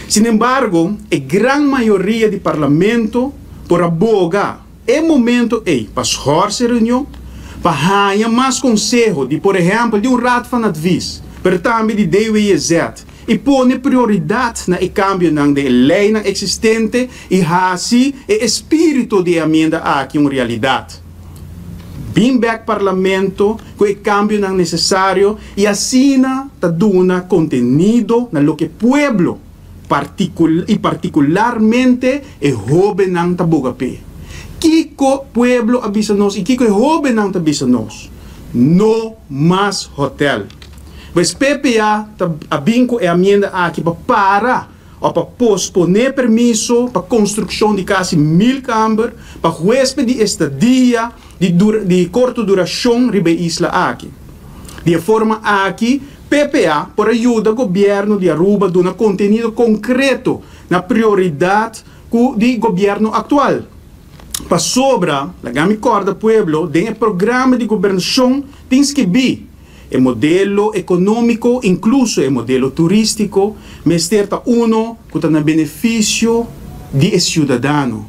Sin embargo, a grande maioria do parlamento por abogar é momento para esforçar reunião, para ganhar mais conselho de, por exemplo, de raad van advies, mas também de DWZ, e pôr prioridade na cambio da lei existente e assim o espírito de emenda aqui uma realidade. Bem back parlamento com o cambio necessário e assim está dando conteúdo na lo que pueblo e particularmente o jovem não tabugapé. Kiko pueblo avisa nos e kiko jovem não avisa nos. No mais hotel. Mas PPA a binco é a emenda aqui para posponer permisso para construção de quase 1000 câmaras para huésped de estadia de curta duração ribe isla aqui. De forma aqui, PPA por ajuda o governo de Aruba dando conteúdo concreto na prioridade do governo atual. Para sobra, a gami corda pueblo tem o programa de governação tem que vir o modelo econômico, incluso o modelo turístico, mas certa uno que está no benefício do cidadão.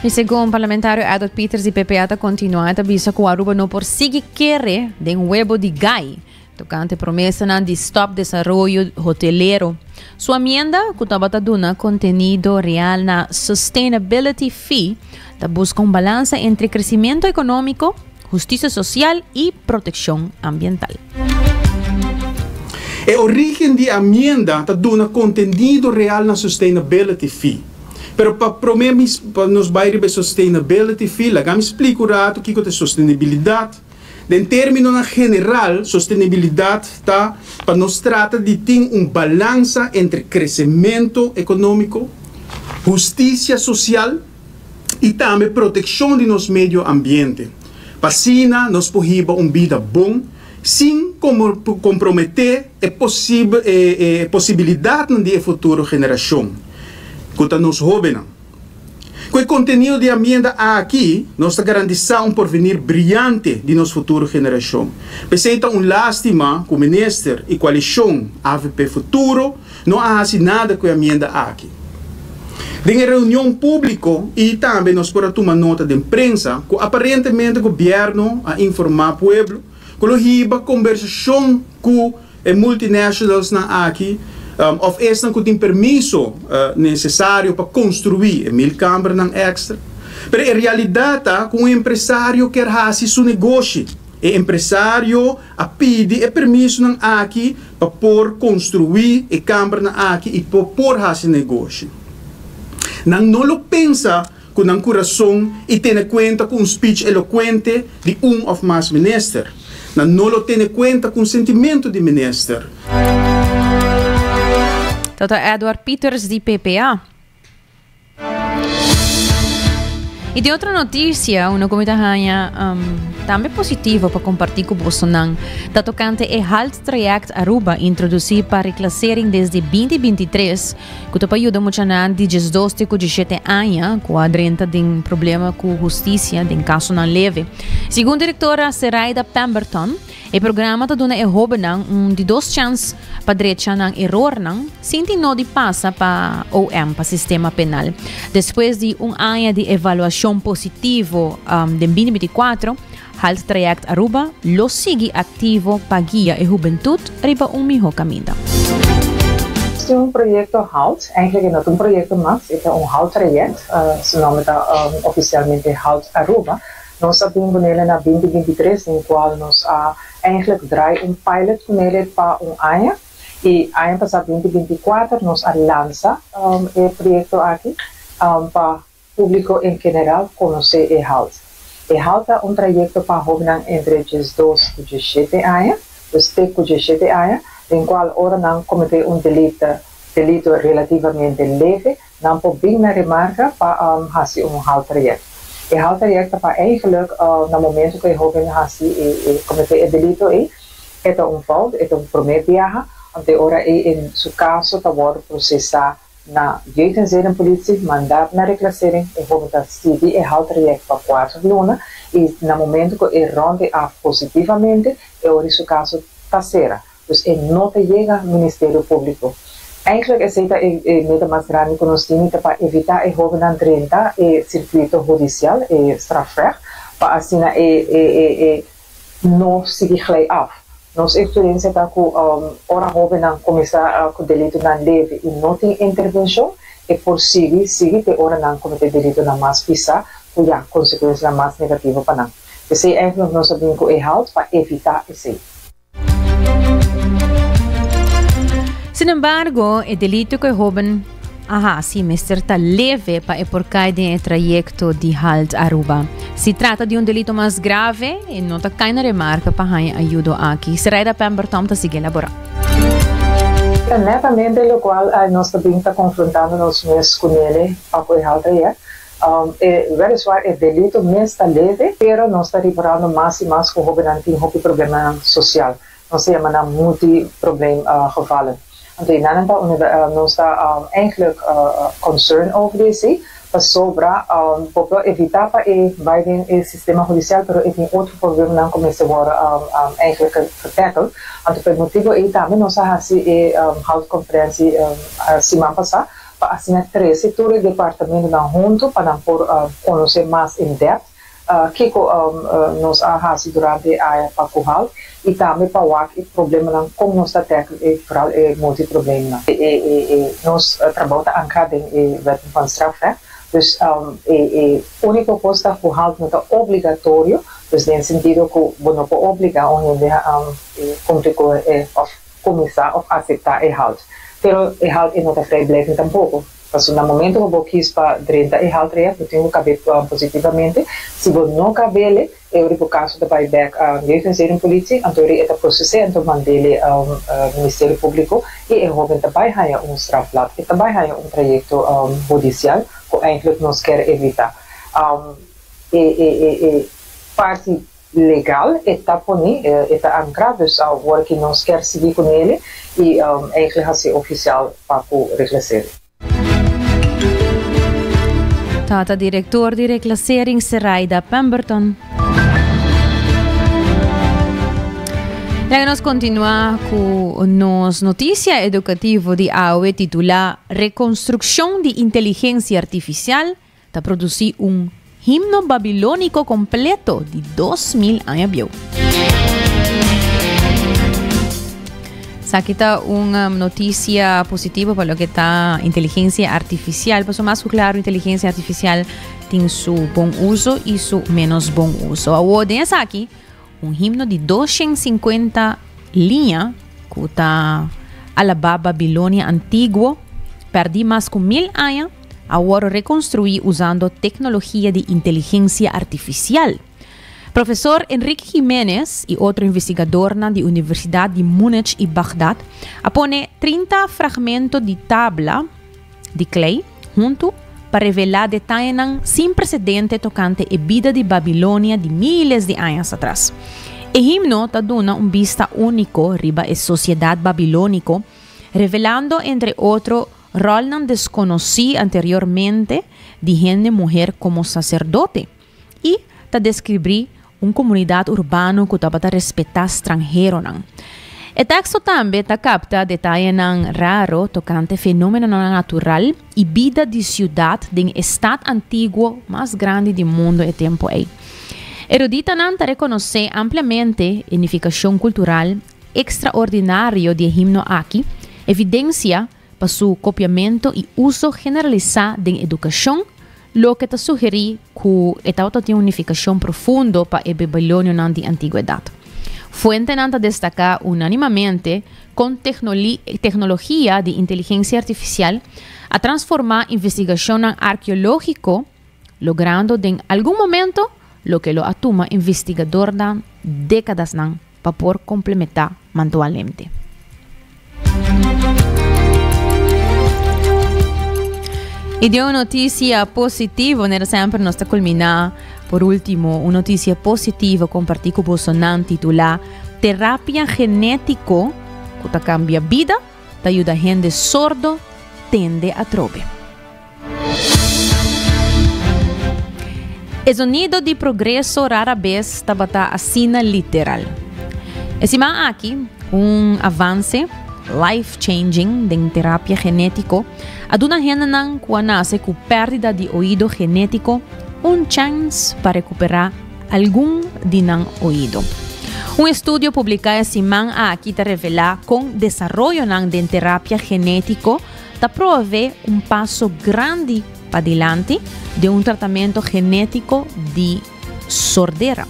E segundo o parlamentário Edward Peters, e PPA continua a avisa que o Aruba não por seguir querer de huevo de gai, tocante promessa de stop desenvolvimento hoteleiro. Sua emenda, que estava dando conteúdo real na Sustainability Fee, busca balanço entre crescimento econômico, justiça social e proteção ambiental. A origem da emenda está dando conteúdo real na Sustainability Fee. Pero para nos bairros de Sustainability Fee, eu explico o que é sustentabilidade. Em termos geral, sustentabilidade está para nos tratar de ter balanço entre crescimento econômico, justiça social e também proteção do nosso meio ambiente. Para assim, nós podemos vida bom, sem comprometer a possibilidade de futura geração. Quanto a nos jovens. Com o conteúdo de emenda aqui, nós garantizamos um porvenir brilhante de nossa futura geração. Precisa lástima que o ministro e coalição AVP Futuro não há nada com a emenda aqui. Em reunião pública e também nós podemos tomar nota de imprensa que aparentemente o governo a informar o povo que a conversação com multinacionais aqui of esta que tem permisso necessário para construir 1000 câmaras extra. Mas a realidade é que o empresário quer fazer seu negócio. O empresário pede permisso aqui para construir a câmara aqui e para fazer negócio. Não lo pensa con un corazón y tiene cuenta con un speech elocuente de un of más minister. No lo tiene cuenta con sentimiento de minister. Toto Edward Peters de PPA. E de outra notícia, uma comentária também positiva para compartilhar com você. Da tocante é Halt Traject Aruba introduzir para reclassering desde 2023, que te ajuda muito na de 12 com 17 anos, com a drenta de problema com justiça, de caso não leve. Segundo a diretora Seraida Pemberton, o programa está dando a de 2 chances para direita ng error sem não de passa para OM, para sistema penal. Depois de ano de avaliação positivo de 2024, Halt Traject Aruba lo sigue ativo para guia a juventude riba melhor caminho. Este é projeto HALT, eigenlijk não é projeto mais, é HALT Traject, se nome está oficialmente HALT Aruba. Nós sabemos nele na 2023, em qual nós eigenlijk draai pilot com ele para ano. E ano passado 2024 nós lança o projeto aqui para público em geral conhecer o HALT. O HALT é trajeto para jovens entre 12 e 17 anos, os 17 anos, em qual ora não cometer delito relativamente leve, não pode vir na remarca para fazer HALT traject. O HALT traject para eigenlijk no momento que o jovem cometer o delito é fout, é primeiro viagem, ante ora em seu caso está worden processado na jeugdinzendenpolitie, mandaat na reclassering, e jovem está seguir o HALT traject para 4 lunas, e no momento que ele ronde positivamente, é ora em seu caso terceira. Então, ele não chega ao Ministério Público. Eigenlijk is het mede mais grande que nós temos para evitar o jovem entrar no circuito judicial, strafrecht, para assim não seguir gleich af. Nossa experiência está com ora jovem começar com delito não leve e não tem intervenção, e por seguir que ora não cometer delito na mais pisar, cuja consequência mais negativa para nós. Então, eigenlijk nós sabemos que o HALT para evitar isso. Sin embargo, o delito que o jovem está leve para porcar de trajecto de Halt Aruba. Se trata de delito mais grave e não está caindo remarca para ajuda aqui. Seraida Pemberton está seguindo elaborar. Netamente, o qual nós também está confrontando nós mesmos com ele para o Halt traject. Weliswaar o delito está leve, mas nós está reparando mais e mais com o jovem tem um problema social. Nós temos multi-problema gevallen. Então, nós estamos eigenlijk concerned over deze, para evitar para o sistema judicial, mas tem outro problema não começa a eigenlijk getackled. Então, por motivo também nós fazemos a HALT conferência semana passada, para assinar 3 setores do departamento junto, para conhecer mais em depth que nós fazemos durante a HALT. E também para o problema como nós temos multiproblema. Nós trabalhamos ancrado em wet van strafrecht, dus a única coisa que o HALT não é obrigatório, dus no sentido que não pode obrigar a cumprir ou começar ou aceitar o HALT. Mas o HALT não está vrijblijvend tampouco. Mas no momento que eu quis para 30 e HALT traject, eu tenho que caber positivamente. Se eu não caber, eu vou caso de buyback a jeugdinzendenpolitie, então ele está processando, mandele ao Ministério Público e o jovem também tem strafblad, e também tem trajecto judicial que eigenlijk nós quer evitar. Parte legal está poni, está ancrado, dus agora que nós quer seguir com ele e eigenlijk ser oficial para o reclassering. Tata diretor de reclassering Seraida Pemberton. E nós continuamos com nossa notícia educativa de AOE titular Reconstrução de Inteligência Artificial para produzir himno babilônico completo de 2000 anos. Aqui está uma notícia positiva para o que está inteligência artificial. Para ser mais claro, inteligência artificial tem seu bom uso e seu menos bom uso. Agora, aqui, himno de 250 linhas que está a la Babilônia antigo, perdi mais de 1000 anos, ahora reconstruir usando tecnología de inteligencia artificial. Profesor Enrique Jiménez y otro investigador de la Universidad de Múnich y Bagdad pone 30 fragmentos de tabla de clay junto para revelar detalles sin precedente tocante a vida de Babilonia de miles de años atrás. El himno da una vista único riba a sociedad babilónico, revelando entre otros rol desconocido anteriormente de gente mujer como sacerdote y ta describir una comunidad urbana que estaba respetar extranjero. El texto también capta detalles raros tocante fenómeno natural y vida de ciudad del estado antiguo más grande del mundo en tiempo. Erudita reconoce ampliamente la unificación cultural extraordinario del himno aquí, evidencia para su copiamiento y uso generalizado de la educación, lo que te sugerí que esta tiene una unificación profunda para el Babilonio de la antigüedad. Fuente destaca unánimemente con tecnología de inteligencia artificial a transformar investigación arqueológica, logrando en algún momento lo que lo atuma investigador décadas para poder complementar manualmente. Y dio una noticia positiva, siempre nos está culminada. Por último, una noticia positiva compartí con vos titulada Terapia genético que te cambia vida, te ayuda a gente sordo, tende a trove. El sonido de progreso rara vez está así literal. Encima aquí, un avance life-changing de terapia genético a una gente que nace con pérdida de oído genético un chance para recuperar algún de oído. Un estudio publicado en Simán aquí te revela con desarrollo de terapia genético te provee un paso grande para adelante de un tratamiento genético de sordera.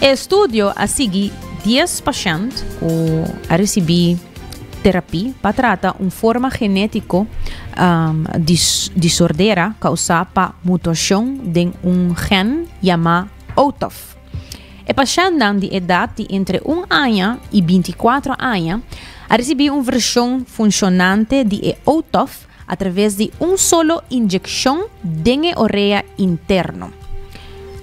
El estudio ha seguido 10 pacientes que han recibido terapia para tratar una forma genética de sordera causada por mutación de un gen llamado OTOF. El paciente de edad de entre 1 año y 24 años ha recibido una versión funcionante de OTOF a través de una sola inyección de oreja interno.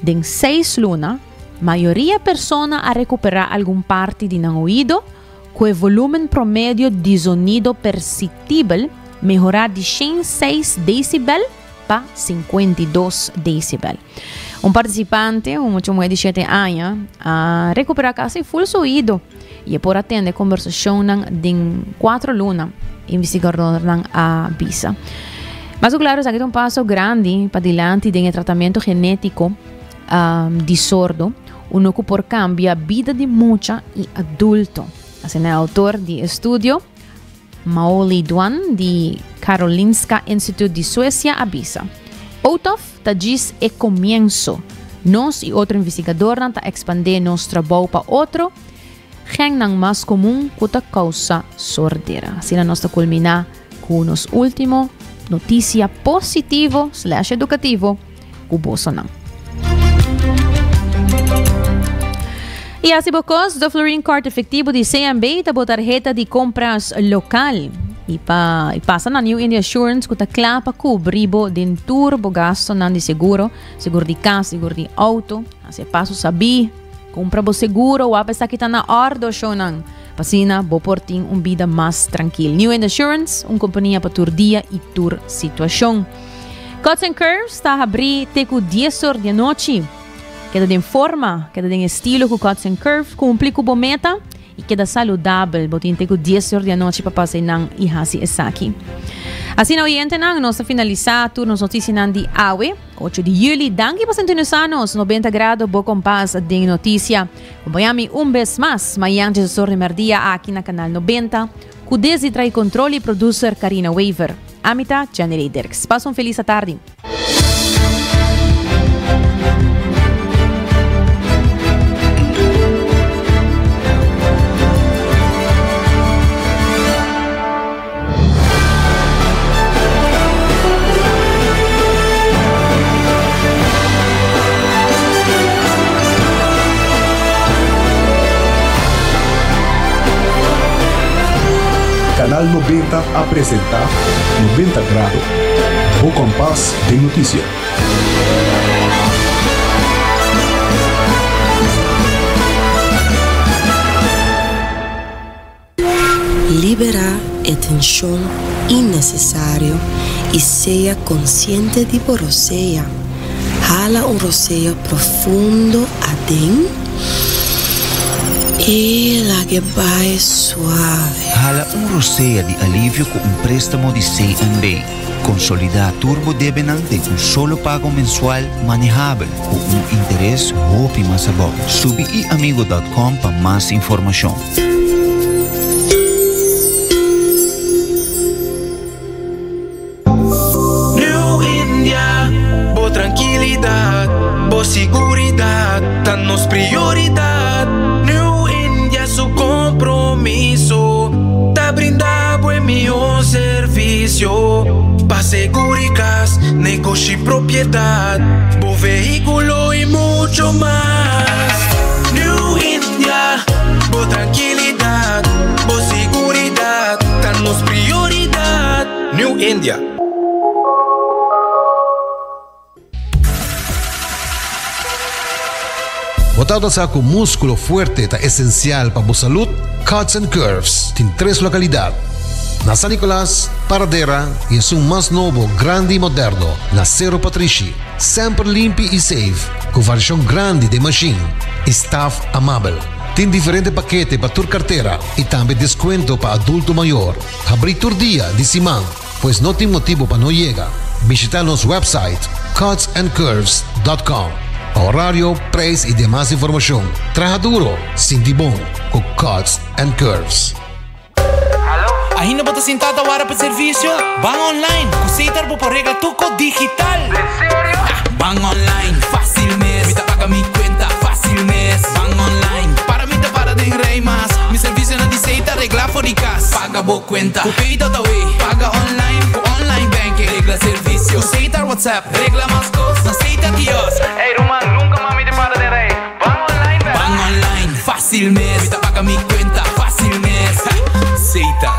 En 6 lunas, la mayoría de personas ha recuperado alguna parte de oído con el volumen promedio de sonido perceptible mejorar de 106 decibel para 52 decibel. Un participante, un mucho más de 7 años, ha recuperado casi full su oído y por atender conversación de 4 lunas, investigador a visa. Mas claro, es un paso grande para adelante en el tratamiento genético de sordo, uno que por cambia vida de mucha y adulto. Así el autor del estudio, Maoli Duan, de Karolinska Institute de Suecia, avisa. OTOF es el comienzo. Nos y otro investigador está expandiendo nuestro trabajo para otro, gen más común que causa sordera. Así nos culmina con los últimos noticia positivo / educativo que vos Y así vos, do Florin Card efectivo de CMB, ta tarjeta de compras local. Y pasa na New India Assurance que ta clapa cubribo de turbo gasto de seguro de casa, seguro de auto. Así paso sabi, compra bo seguro, o apesar que tá na ordo shonan. Pasina, bo portin vida mais tranquila. New India Assurance, companhia para tur dia e tur situação. Cuts and Curves está a abrir teco 10 horas de noite. Queda de forma, queda de estilo com Cuts and Curves, cumpre com a meta e queda saudável. Botin teco 10 horas de noite para passar nang e hasi esaki. Assim, na oyente nang, nós finalizar turnos notícias de AWE, 8 de julho, danke para sintonizarnos, 90 graus, bo compás de notícia. Acompanhame vez mais, amanhã de sorte merdia aqui na canal 90, com desde trai controle e producer Karina Weaver. Amita, Janely Dirks. Passa feliz tarde. Canal 90 apresenta 90 grados. O compás de notícia. Libera a tensão innecessário e seja consciente de roceia. Jala roceia profundo adentro e la que vai suave. Jala roceia de alívio com préstamo de C&B. Consolidar Turbo Debenham tem solo pago mensual manejável com interés ótimo sabor. Subi e amigo.com para mais informação. Tranquilidad, boa seguridade, tá nos prioridade. New India, su compromiso, tá brindar buen meu serviço. Pa seguridad, negocio y propiedad, bo vehículo y mucho más. New India, boa tranquilidad, boa seguridad, tá nos prioridade. New India. Botado sa com músculo fuerte tá essencial para a saúde, Cuts and Curves tem 3 localidades. Na San Nicolás, Paradera e é mais novo, grande e moderno, na Cerro Patrici. Sempre limpo e safe, com variação grande de machine. Staff amável. Tem diferentes paquetes para tua carteira e também desconto para adulto maior. Abrir todo dia de semana, pois não tem motivo para não chegar. Visitar nosso website cutsandcurves.com. Horário, preço e demais informação. Traja duro, sinti bom, com Cuts and Curves. Ainda bota sentada agora para serviço? Van online, cositar por regla tuco digital. ¿En serio? Van online, fácil mes. Me paga mi cuenta, fácil mes. Van online, para mí te para de rey más. Mi servicio no dice regla fóricas. Paga bo cuenta, copita da way. Paga online, con online banking. Regla servicio, cositar WhatsApp. Regla más cosas, cita Dios. Hey Roman, nunca mami te para de rey. Van online, Van online, fácil mes. Me paga mi cuenta, fácil mes. Cita.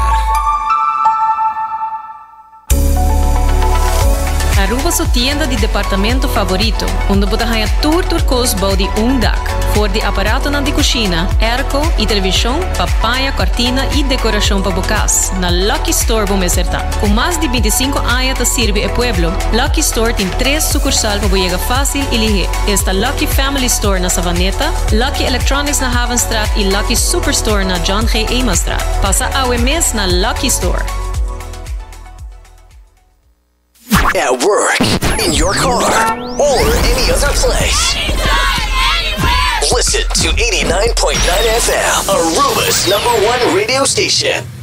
Aruba sua tienda de departamento favorito, onde você ganha tudo cosbo de dak. Voor de aparato na de cozinha, airco e televisão, papaya, cortina e decoração para bocas. Na Lucky Store vamos acertar. Com mais de 25 anos de servir ao pueblo, Lucky Store tem 3 sucursais para chegar fácil e ligeiro. Está Lucky Family Store na Savaneta, Lucky Electronics na Havenstraat e Lucky Superstore na John G. Emastraat. Passa a mes na Lucky Store. At work, in your car, or any other place. Listen to 89.9 FM, Aruba's #1 radio station.